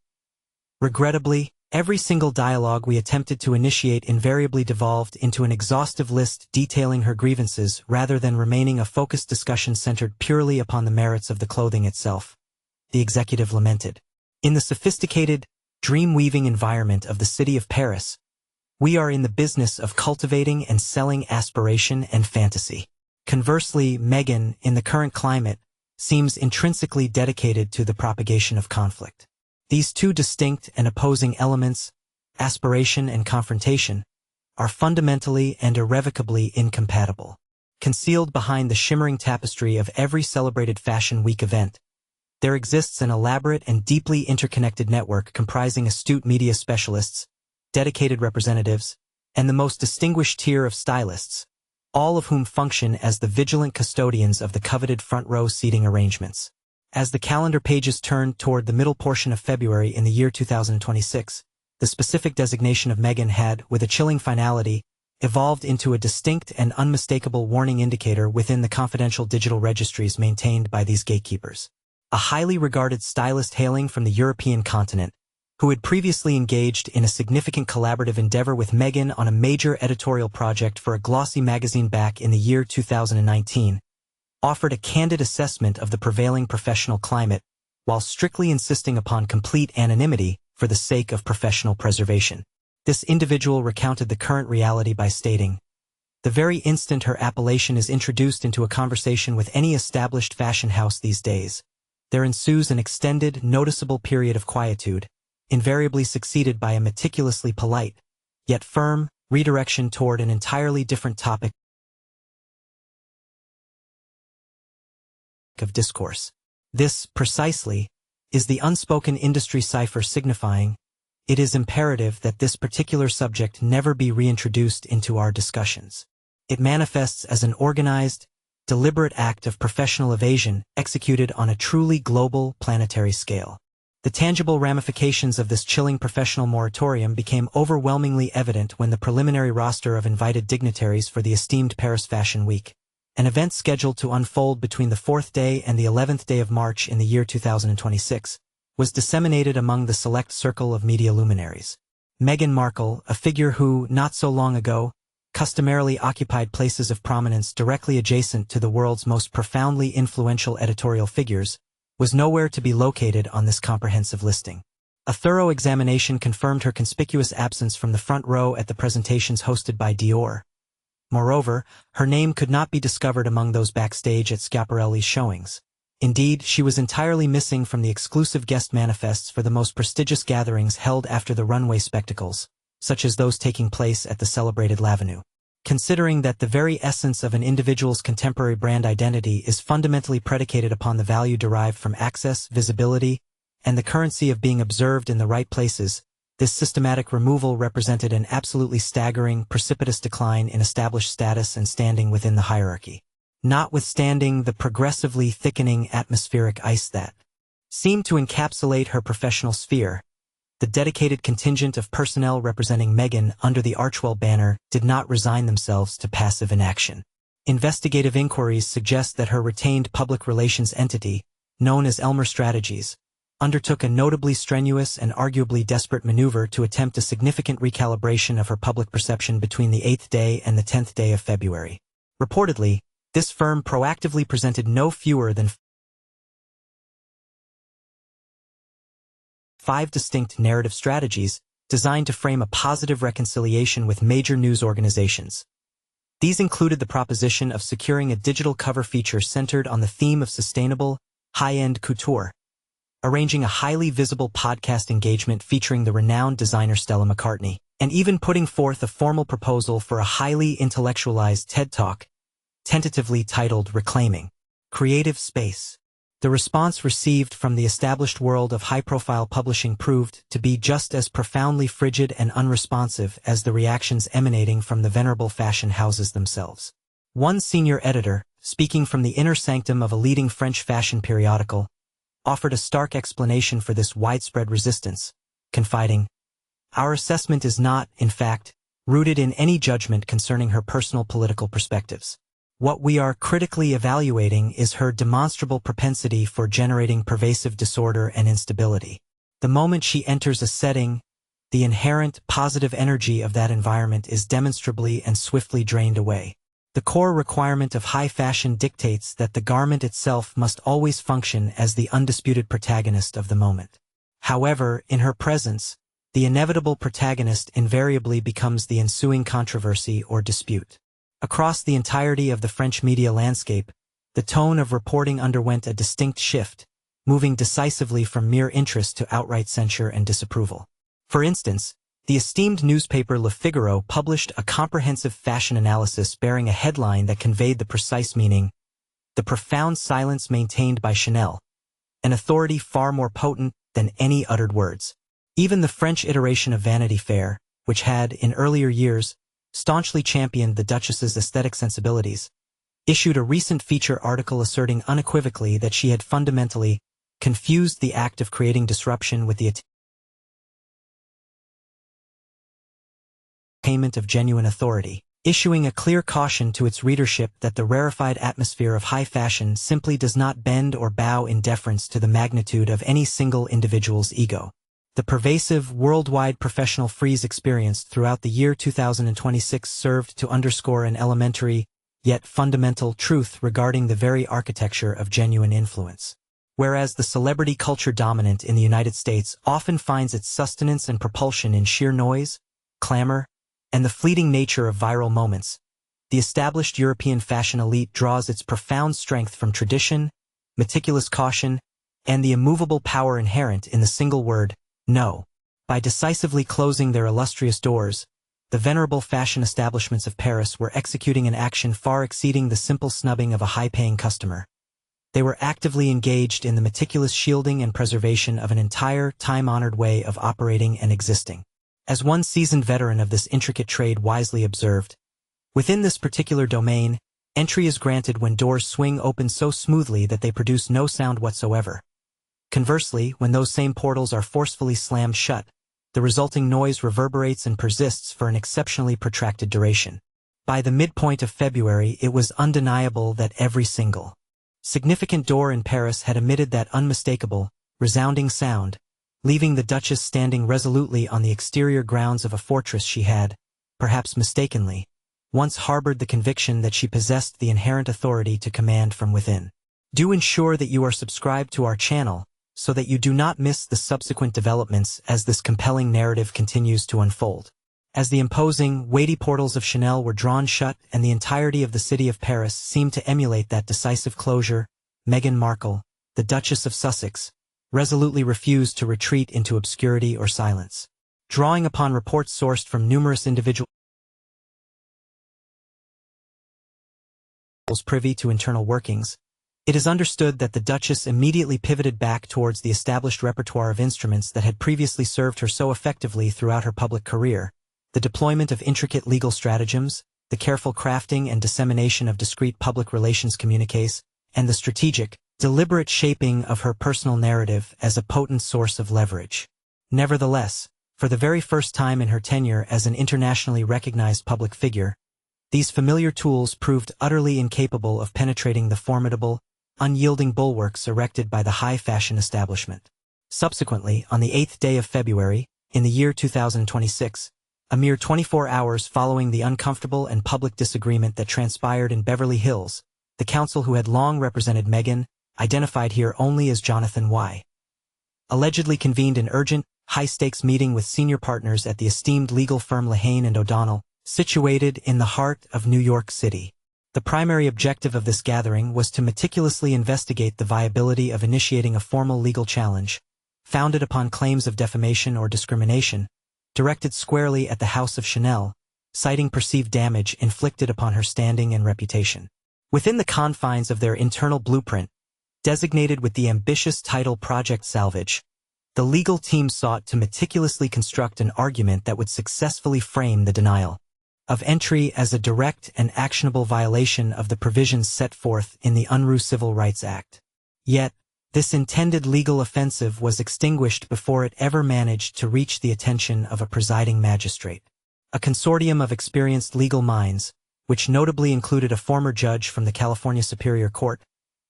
Regrettably, every single dialogue we attempted to initiate invariably devolved into an exhaustive list detailing her grievances rather than remaining a focused discussion centered purely upon the merits of the clothing itself, the executive lamented. In the sophisticated, dream-weaving environment of the city of Paris, We are in the business of cultivating and selling aspiration and fantasy. Conversely, Meghan, in the current climate, seems intrinsically dedicated to the propagation of conflict. These two distinct and opposing elements, aspiration and confrontation, are fundamentally and irrevocably incompatible. Concealed behind the shimmering tapestry of every celebrated Fashion Week event, there exists an elaborate and deeply interconnected network comprising astute media specialists, dedicated representatives, and the most distinguished tier of stylists, all of whom function as the vigilant custodians of the coveted front-row seating arrangements. As the calendar pages turned toward the middle portion of February in the year 2026, the specific designation of Meghan had, with a chilling finality, evolved into a distinct and unmistakable warning indicator within the confidential digital registries maintained by these gatekeepers. A highly regarded stylist hailing from the European continent, who had previously engaged in a significant collaborative endeavor with Meghan on a major editorial project for a glossy magazine back in the year 2019, offered a candid assessment of the prevailing professional climate, while strictly insisting upon complete anonymity for the sake of professional preservation. This individual recounted the current reality by stating, "The very instant her appellation is introduced into a conversation with any established fashion house these days, there ensues an extended, noticeable period of quietude, invariably succeeded by a meticulously polite, yet firm, redirection toward an entirely different topic of discourse. This, precisely, is the unspoken industry cipher signifying, it is imperative that this particular subject never be reintroduced into our discussions. It manifests as an organized, deliberate act of professional evasion executed on a truly global, planetary scale." The tangible ramifications of this chilling professional moratorium became overwhelmingly evident when the preliminary roster of invited dignitaries for the esteemed Paris Fashion Week, an event scheduled to unfold between the 4th day and the 11th day of March in the year 2026, was disseminated among the select circle of media luminaries. Meghan Markle, a figure who, not so long ago, customarily occupied places of prominence directly adjacent to the world's most profoundly influential editorial figures, was nowhere to be located on this comprehensive listing. A thorough examination confirmed her conspicuous absence from the front row at the presentations hosted by Dior. Moreover, her name could not be discovered among those backstage at Schiaparelli's showings. Indeed, she was entirely missing from the exclusive guest manifests for the most prestigious gatherings held after the runway spectacles, such as those taking place at the celebrated L'Avenue. Considering that the very essence of an individual's contemporary brand identity is fundamentally predicated upon the value derived from access, visibility, and the currency of being observed in the right places, this systematic removal represented an absolutely staggering, precipitous decline in established status and standing within the hierarchy. Notwithstanding the progressively thickening atmospheric ice that seemed to encapsulate her professional sphere, the dedicated contingent of personnel representing Meghan under the Archwell banner did not resign themselves to passive inaction. Investigative inquiries suggest that her retained public relations entity, known as Elmer Strategies, undertook a notably strenuous and arguably desperate maneuver to attempt a significant recalibration of her public perception between the 8th day and the 10th day of February. Reportedly, this firm proactively presented no fewer than 5 distinct narrative strategies designed to frame a positive reconciliation with major news organizations. These included the proposition of securing a digital cover feature centered on the theme of sustainable, high-end couture, arranging a highly visible podcast engagement featuring the renowned designer Stella McCartney, and even putting forth a formal proposal for a highly intellectualized TED Talk, tentatively titled Reclaiming Creative Space. The response received from the established world of high-profile publishing proved to be just as profoundly frigid and unresponsive as the reactions emanating from the venerable fashion houses themselves. One senior editor, speaking from the inner sanctum of a leading French fashion periodical, offered a stark explanation for this widespread resistance, confiding, "Our assessment is not, in fact, rooted in any judgment concerning her personal political perspectives. What we are critically evaluating is her demonstrable propensity for generating pervasive disorder and instability. The moment she enters a setting, the inherent positive energy of that environment is demonstrably and swiftly drained away. The core requirement of high fashion dictates that the garment itself must always function as the undisputed protagonist of the moment. However, in her presence, the inevitable protagonist invariably becomes the ensuing controversy or dispute. Across the entirety of the French media landscape, the tone of reporting underwent a distinct shift, moving decisively from mere interest to outright censure and disapproval. For instance, the esteemed newspaper Le Figaro published a comprehensive fashion analysis bearing a headline that conveyed the precise meaning, "The profound silence maintained by Chanel, an authority far more potent than any uttered words." Even the French iteration of Vanity Fair, which had, in earlier years, staunchly championed the Duchess's aesthetic sensibilities, issued a recent feature article asserting unequivocally that she had fundamentally confused the act of creating disruption with the attainment of genuine authority, issuing a clear caution to its readership that the rarefied atmosphere of high fashion simply does not bend or bow in deference to the magnitude of any single individual's ego. The pervasive, worldwide professional freeze experienced throughout the year 2026 served to underscore an elementary, yet fundamental truth regarding the very architecture of genuine influence. Whereas the celebrity culture dominant in the United States often finds its sustenance and propulsion in sheer noise, clamor, and the fleeting nature of viral moments, the established European fashion elite draws its profound strength from tradition, meticulous caution, and the immovable power inherent in the single word, no. By decisively closing their illustrious doors, the venerable fashion establishments of Paris were executing an action far exceeding the simple snubbing of a high-paying customer. They were actively engaged in the meticulous shielding and preservation of an entire, time-honored way of operating and existing. As one seasoned veteran of this intricate trade wisely observed, within this particular domain, entry is granted when doors swing open so smoothly that they produce no sound whatsoever. Conversely, when those same portals are forcefully slammed shut, the resulting noise reverberates and persists for an exceptionally protracted duration. By the midpoint of February, it was undeniable that every single significant door in Paris had emitted that unmistakable, resounding sound, leaving the Duchess standing resolutely on the exterior grounds of a fortress she had, perhaps mistakenly, once harbored the conviction that she possessed the inherent authority to command from within. Do ensure that you are subscribed to our channel so that you do not miss the subsequent developments as this compelling narrative continues to unfold. As the imposing, weighty portals of Chanel were drawn shut and the entirety of the city of Paris seemed to emulate that decisive closure, Meghan Markle, the Duchess of Sussex, resolutely refused to retreat into obscurity or silence. Drawing upon reports sourced from numerous individuals privy to internal workings, it is understood that the Duchess immediately pivoted back towards the established repertoire of instruments that had previously served her so effectively throughout her public career: the deployment of intricate legal stratagems, the careful crafting and dissemination of discreet public relations communiques, and the strategic, deliberate shaping of her personal narrative as a potent source of leverage. Nevertheless, for the very first time in her tenure as an internationally recognized public figure, these familiar tools proved utterly incapable of penetrating the formidable, unyielding bulwarks erected by the high fashion establishment. Subsequently, on the 8th day of February, in the year 2026, a mere 24 hours following the uncomfortable and public disagreement that transpired in Beverly Hills, the counsel who had long represented Meghan, identified here only as Jonathan Y., allegedly convened an urgent, high-stakes meeting with senior partners at the esteemed legal firm Lehane and O'Donnell, situated in the heart of New York City. The primary objective of this gathering was to meticulously investigate the viability of initiating a formal legal challenge, founded upon claims of defamation or discrimination, directed squarely at the House of Chanel, citing perceived damage inflicted upon her standing and reputation. Within the confines of their internal blueprint, designated with the ambitious title Project Salvage, the legal team sought to meticulously construct an argument that would successfully frame the denial of entry as a direct and actionable violation of the provisions set forth in the Unruh Civil Rights Act. Yet, this intended legal offensive was extinguished before it ever managed to reach the attention of a presiding magistrate. A consortium of experienced legal minds, which notably included a former judge from the California Superior Court,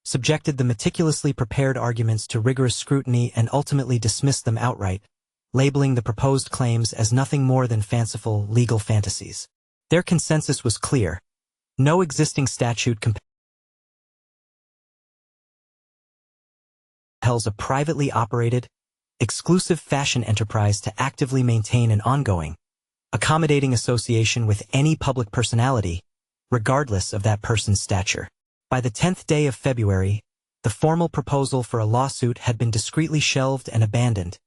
subjected the meticulously prepared arguments to rigorous scrutiny and ultimately dismissed them outright, labeling the proposed claims as nothing more than fanciful legal fantasies. Their consensus was clear. No existing statute compels a privately operated, exclusive fashion enterprise to actively maintain an ongoing, accommodating association with any public personality, regardless of that person's stature. By the 10th day of February, the formal proposal for a lawsuit had been discreetly shelved and abandoned,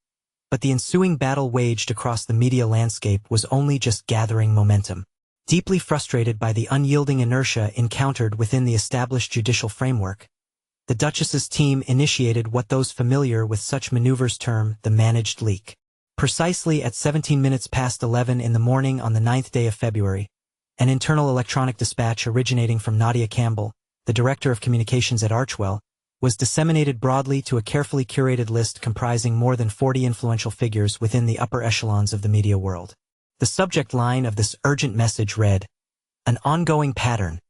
but the ensuing battle waged across the media landscape was only just gathering momentum. Deeply frustrated by the unyielding inertia encountered within the established judicial framework, the Duchess's team initiated what those familiar with such maneuvers term the managed leak. Precisely at 17 minutes past 11 in the morning on the 9th day of February, an internal electronic dispatch originating from Nadia Campbell, the director of communications at Archewell, was disseminated broadly to a carefully curated list comprising more than 40 influential figures within the upper echelons of the media world. The subject line of this urgent message read, "An ongoing pattern.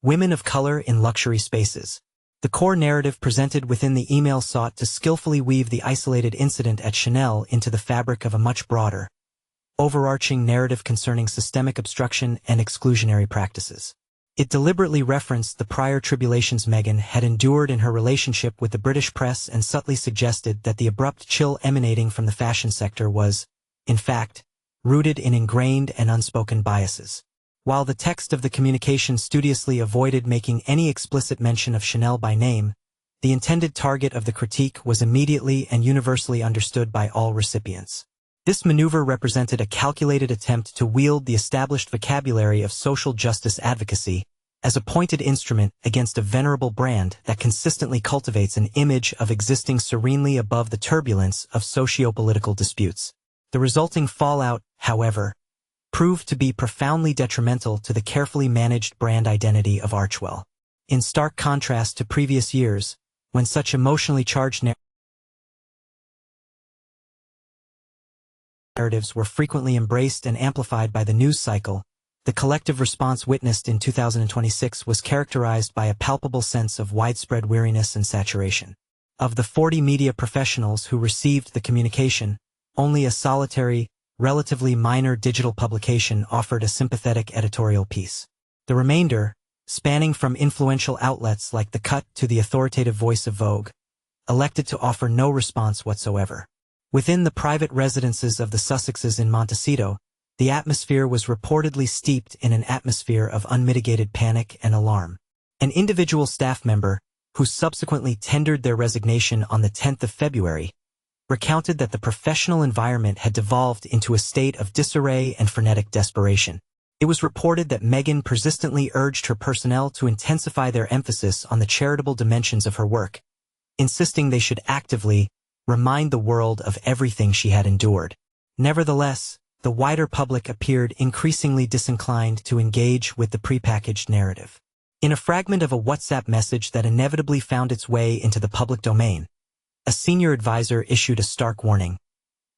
Women of color in luxury spaces." The core narrative presented within the email sought to skillfully weave the isolated incident at Chanel into the fabric of a much broader, overarching narrative concerning systemic obstruction and exclusionary practices. It deliberately referenced the prior tribulations Meghan had endured in her relationship with the British press and subtly suggested that the abrupt chill emanating from the fashion sector was, in fact, rooted in ingrained and unspoken biases. While the text of the communication studiously avoided making any explicit mention of Chanel by name, the intended target of the critique was immediately and universally understood by all recipients. This maneuver represented a calculated attempt to wield the established vocabulary of social justice advocacy as a pointed instrument against a venerable brand that consistently cultivates an image of existing serenely above the turbulence of socio-political disputes. The resulting fallout, however, proved to be profoundly detrimental to the carefully managed brand identity of Archewell. In stark contrast to previous years, when such emotionally charged narratives were frequently embraced and amplified by the news cycle, the collective response witnessed in 2026 was characterized by a palpable sense of widespread weariness and saturation. Of the 40 media professionals who received the communication, only a solitary, relatively minor digital publication offered a sympathetic editorial piece. The remainder, spanning from influential outlets like The Cut to the authoritative Voice of Vogue, elected to offer no response whatsoever. Within the private residences of the Sussexes in Montecito, the atmosphere was reportedly steeped in an atmosphere of unmitigated panic and alarm. An individual staff member, who subsequently tendered their resignation on the 10th of February, recounted that the professional environment had devolved into a state of disarray and frenetic desperation. It was reported that Meghan persistently urged her personnel to intensify their emphasis on the charitable dimensions of her work, insisting they should actively remind the world of everything she had endured. Nevertheless, the wider public appeared increasingly disinclined to engage with the prepackaged narrative. In a fragment of a WhatsApp message that inevitably found its way into the public domain, a senior advisor issued a stark warning.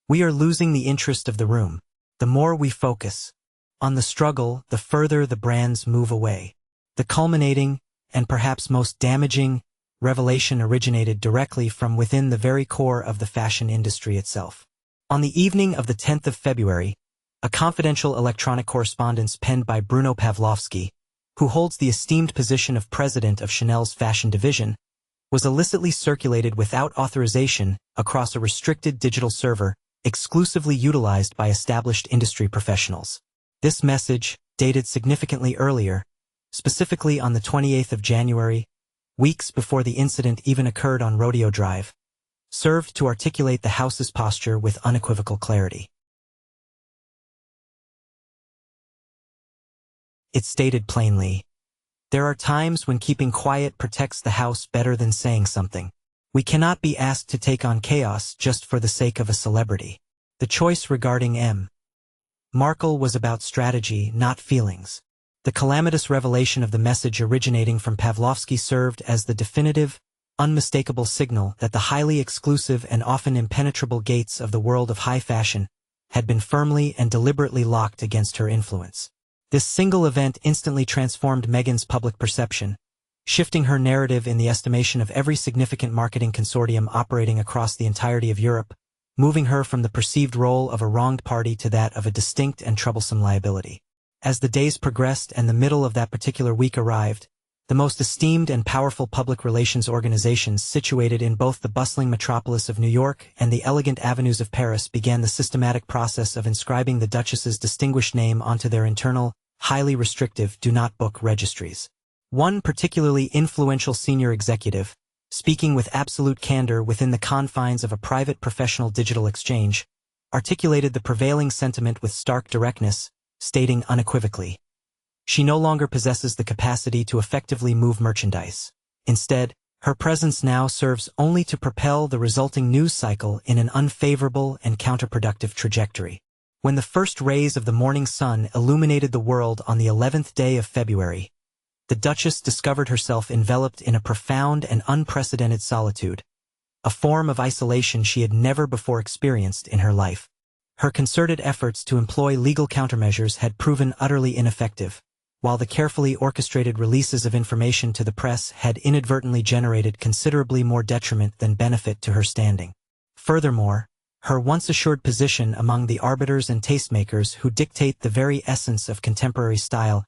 "We are losing the interest of the room. The more we focus on the struggle, the further the brands move away." The culminating, and perhaps most damaging, revelation originated directly from within the very core of the fashion industry itself. On the evening of the 10th of February, a confidential electronic correspondence penned by Bruno Pavlovsky, who holds the esteemed position of president of Chanel's fashion division, was illicitly circulated without authorization across a restricted digital server exclusively utilized by established industry professionals. This message, dated significantly earlier, specifically on the 28th of January, weeks before the incident even occurred on Rodeo Drive, served to articulate the house's posture with unequivocal clarity. It stated plainly, "There are times when keeping quiet protects the house better than saying something. We cannot be asked to take on chaos just for the sake of a celebrity." The choice regarding M. Markle was about strategy, not feelings. The calamitous revelation of the message originating from Pavlovsky served as the definitive, unmistakable signal that the highly exclusive and often impenetrable gates of the world of high fashion had been firmly and deliberately locked against her influence. This single event instantly transformed Meghan's public perception, shifting her narrative in the estimation of every significant marketing consortium operating across the entirety of Europe, moving her from the perceived role of a wronged party to that of a distinct and troublesome liability. As the days progressed and the middle of that particular week arrived, the most esteemed and powerful public relations organizations situated in both the bustling metropolis of New York and the elegant avenues of Paris began the systematic process of inscribing the Duchess's distinguished name onto their internal, highly restrictive do not book registries. One particularly influential senior executive, speaking with absolute candor within the confines of a private professional digital exchange, articulated the prevailing sentiment with stark directness, stating unequivocally, "She no longer possesses the capacity to effectively move merchandise. Instead, her presence now serves only to propel the resulting news cycle in an unfavorable and counterproductive trajectory." When the first rays of the morning sun illuminated the world on the 11th day of February, the Duchess discovered herself enveloped in a profound and unprecedented solitude, a form of isolation she had never before experienced in her life. Her concerted efforts to employ legal countermeasures had proven utterly ineffective, while the carefully orchestrated releases of information to the press had inadvertently generated considerably more detriment than benefit to her standing. Furthermore, her once assured position among the arbiters and tastemakers who dictate the very essence of contemporary style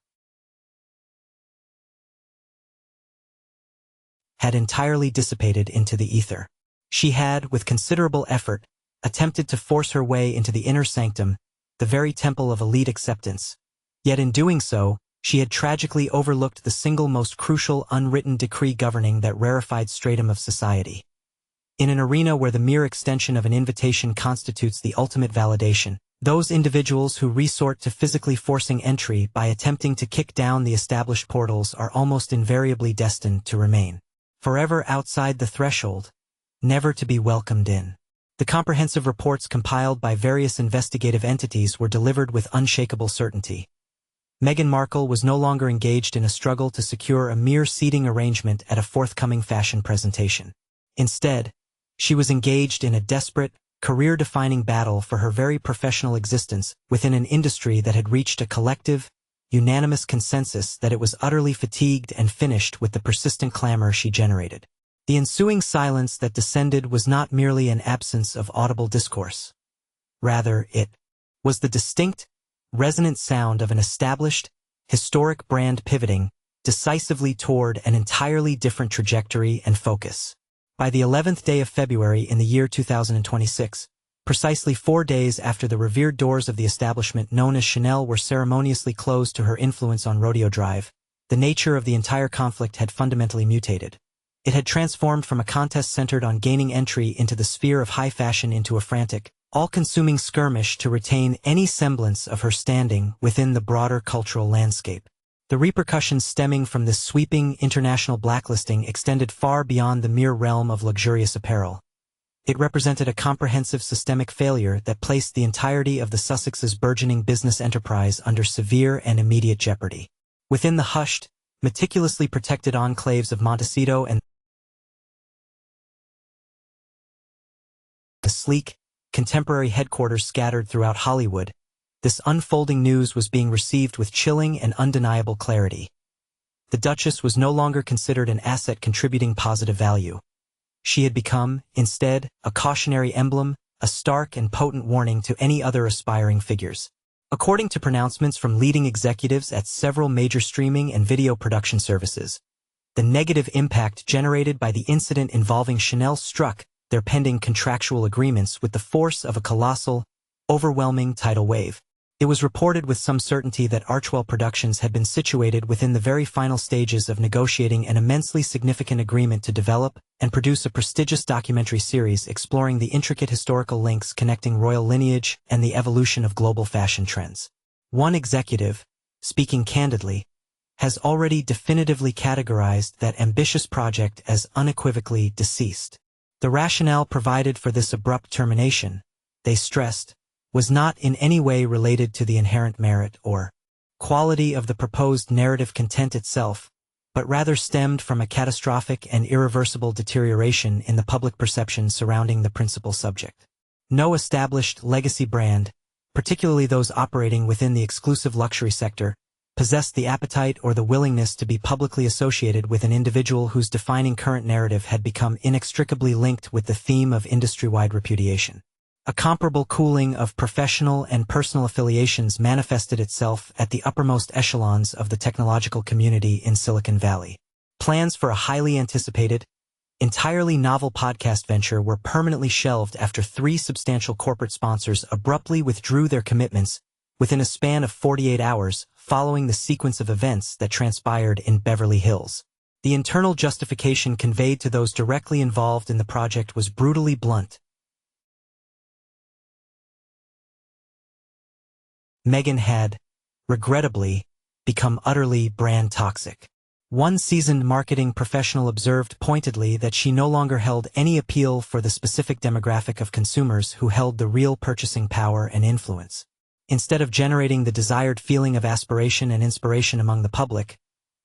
had entirely dissipated into the ether. She had, with considerable effort, attempted to force her way into the inner sanctum, the very temple of elite acceptance. Yet in doing so, she had tragically overlooked the single most crucial unwritten decree governing that rarefied stratum of society. In an arena where the mere extension of an invitation constitutes the ultimate validation, those individuals who resort to physically forcing entry by attempting to kick down the established portals are almost invariably destined to remain forever outside the threshold, never to be welcomed in. The comprehensive reports compiled by various investigative entities were delivered with unshakable certainty. Meghan Markle was no longer engaged in a struggle to secure a mere seating arrangement at a forthcoming fashion presentation. Instead, she was engaged in a desperate, career-defining battle for her very professional existence within an industry that had reached a collective, unanimous consensus that it was utterly fatigued and finished with the persistent clamor she generated. The ensuing silence that descended was not merely an absence of audible discourse. Rather, it was the distinct, resonant sound of an established, historic brand pivoting decisively toward an entirely different trajectory and focus. By the 11th day of February in the year 2026, precisely 4 days after the revered doors of the establishment known as Chanel were ceremoniously closed to her influence on Rodeo Drive, the nature of the entire conflict had fundamentally mutated. It had transformed from a contest centered on gaining entry into the sphere of high fashion into a frantic, all-consuming skirmish to retain any semblance of her standing within the broader cultural landscape. The repercussions stemming from this sweeping international blacklisting extended far beyond the mere realm of luxurious apparel. It represented a comprehensive systemic failure that placed the entirety of the Sussex's burgeoning business enterprise under severe and immediate jeopardy. Within the hushed, meticulously protected enclaves of Montecito and the sleek, contemporary headquarters scattered throughout Hollywood, this unfolding news was being received with chilling and undeniable clarity. The Duchess was no longer considered an asset contributing positive value. She had become, instead, a cautionary emblem, a stark and potent warning to any other aspiring figures. According to pronouncements from leading executives at several major streaming and video production services, the negative impact generated by the incident involving Chanel struck their pending contractual agreements with the force of a colossal, overwhelming tidal wave. It was reported with some certainty that Archwell Productions had been situated within the very final stages of negotiating an immensely significant agreement to develop and produce a prestigious documentary series exploring the intricate historical links connecting royal lineage and the evolution of global fashion trends. One executive, speaking candidly, has already definitively categorized that ambitious project as unequivocally deceased. The rationale provided for this abrupt termination, they stressed, was not in any way related to the inherent merit or quality of the proposed narrative content itself, but rather stemmed from a catastrophic and irreversible deterioration in the public perception surrounding the principal subject. No established legacy brand, particularly those operating within the exclusive luxury sector, possessed the appetite or the willingness to be publicly associated with an individual whose defining current narrative had become inextricably linked with the theme of industry-wide repudiation. A comparable cooling of professional and personal affiliations manifested itself at the uppermost echelons of the technological community in Silicon Valley. Plans for a highly anticipated, entirely novel podcast venture were permanently shelved after 3 substantial corporate sponsors abruptly withdrew their commitments within a span of 48 hours following the sequence of events that transpired in Beverly Hills. The internal justification conveyed to those directly involved in the project was brutally blunt. Meghan had, regrettably, become utterly brand toxic. One seasoned marketing professional observed pointedly that she no longer held any appeal for the specific demographic of consumers who held the real purchasing power and influence. Instead of generating the desired feeling of aspiration and inspiration among the public,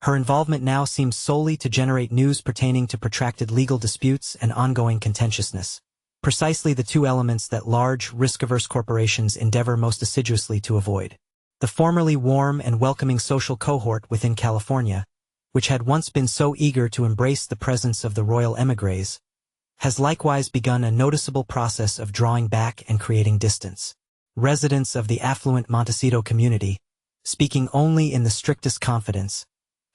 her involvement now seems solely to generate news pertaining to protracted legal disputes and ongoing contentiousness, precisely the 2 elements that large, risk-averse corporations endeavor most assiduously to avoid. The formerly warm and welcoming social cohort within California, which had once been so eager to embrace the presence of the royal émigrés, has likewise begun a noticeable process of drawing back and creating distance. Residents of the affluent Montecito community, speaking only in the strictest confidence,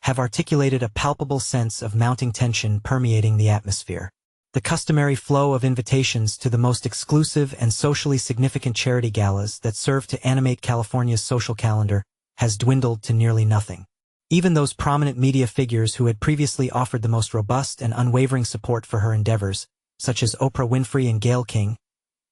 have articulated a palpable sense of mounting tension permeating the atmosphere. The customary flow of invitations to the most exclusive and socially significant charity galas that serve to animate California's social calendar has dwindled to nearly nothing. Even those prominent media figures who had previously offered the most robust and unwavering support for her endeavors, such as Oprah Winfrey and Gayle King,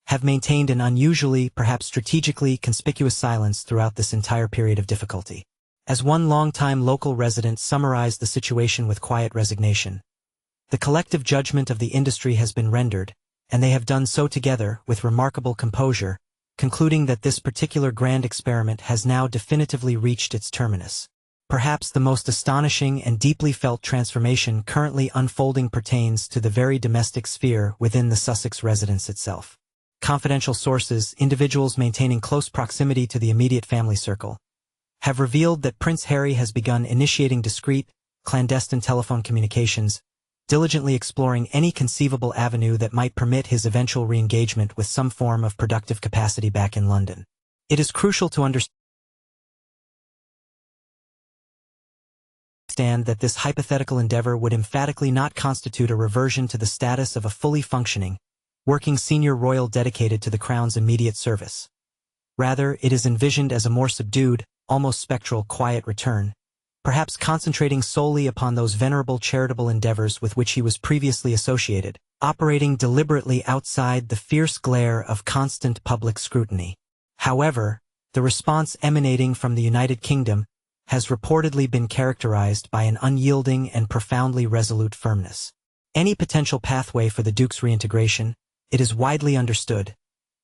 have maintained an unusually, perhaps strategically, conspicuous silence throughout this entire period of difficulty. As one longtime local resident summarized the situation with quiet resignation, the collective judgment of the industry has been rendered, and they have done so together with remarkable composure, concluding that this particular grand experiment has now definitively reached its terminus. Perhaps the most astonishing and deeply felt transformation currently unfolding pertains to the very domestic sphere within the Sussex residence itself. Confidential sources, individuals maintaining close proximity to the immediate family circle, have revealed that Prince Harry has begun initiating discreet, clandestine telephone communications, diligently exploring any conceivable avenue that might permit his eventual re-engagement with some form of productive capacity back in London. It is crucial to understand that this hypothetical endeavor would emphatically not constitute a reversion to the status of a fully functioning, working senior royal dedicated to the Crown's immediate service. Rather, it is envisioned as a more subdued, almost spectral, quiet return, perhaps concentrating solely upon those venerable charitable endeavors with which he was previously associated, operating deliberately outside the fierce glare of constant public scrutiny. However, the response emanating from the United Kingdom has reportedly been characterized by an unyielding and profoundly resolute firmness. Any potential pathway for the Duke's reintegration, it is widely understood,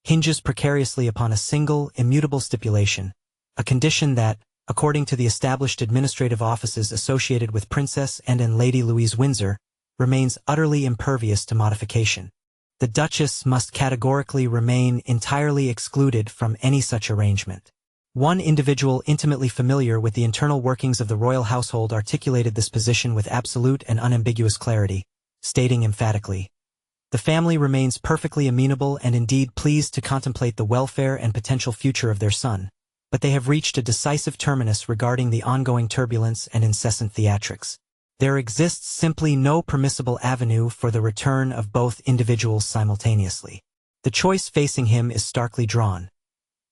hinges precariously upon a single, immutable stipulation, a condition that, according to the established administrative offices associated with Princess and Lady Louise Windsor, remains utterly impervious to modification. The Duchess must categorically remain entirely excluded from any such arrangement. One individual intimately familiar with the internal workings of the royal household articulated this position with absolute and unambiguous clarity, stating emphatically, "The family remains perfectly amenable and indeed pleased to contemplate the welfare and potential future of their son, but they have reached a decisive terminus regarding the ongoing turbulence and incessant theatrics. There exists simply no permissible avenue for the return of both individuals simultaneously. The choice facing him is starkly drawn.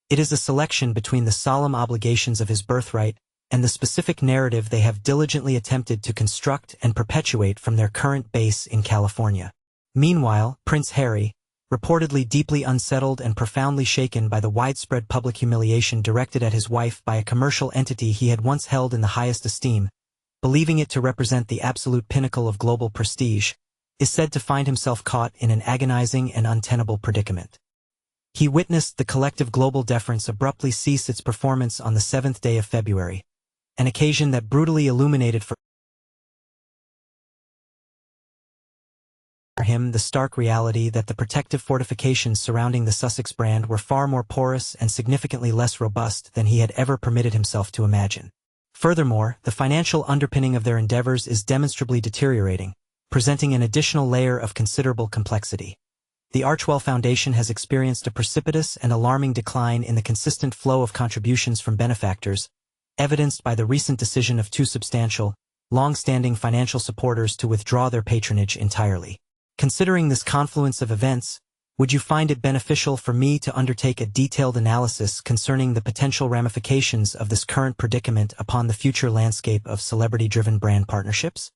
It is a selection between the solemn obligations of his birthright and the specific narrative they have diligently attempted to construct and perpetuate from their current base in California." Meanwhile, Prince Harry, reportedly deeply unsettled and profoundly shaken by the widespread public humiliation directed at his wife by a commercial entity he had once held in the highest esteem, believing it to represent the absolute pinnacle of global prestige, is said to find himself caught in an agonizing and untenable predicament. He witnessed the collective global deference abruptly cease its performance on the 7th day of February, an occasion that brutally illuminated for him the stark reality that the protective fortifications surrounding the Sussex brand were far more porous and significantly less robust than he had ever permitted himself to imagine. Furthermore, the financial underpinning of their endeavors is demonstrably deteriorating, presenting an additional layer of considerable complexity. The Archewell Foundation has experienced a precipitous and alarming decline in the consistent flow of contributions from benefactors, evidenced by the recent decision of 2 substantial, long-standing financial supporters to withdraw their patronage entirely. Considering this confluence of events, would you find it beneficial for me to undertake a detailed analysis concerning the potential ramifications of this current predicament upon the future landscape of celebrity-driven brand partnerships?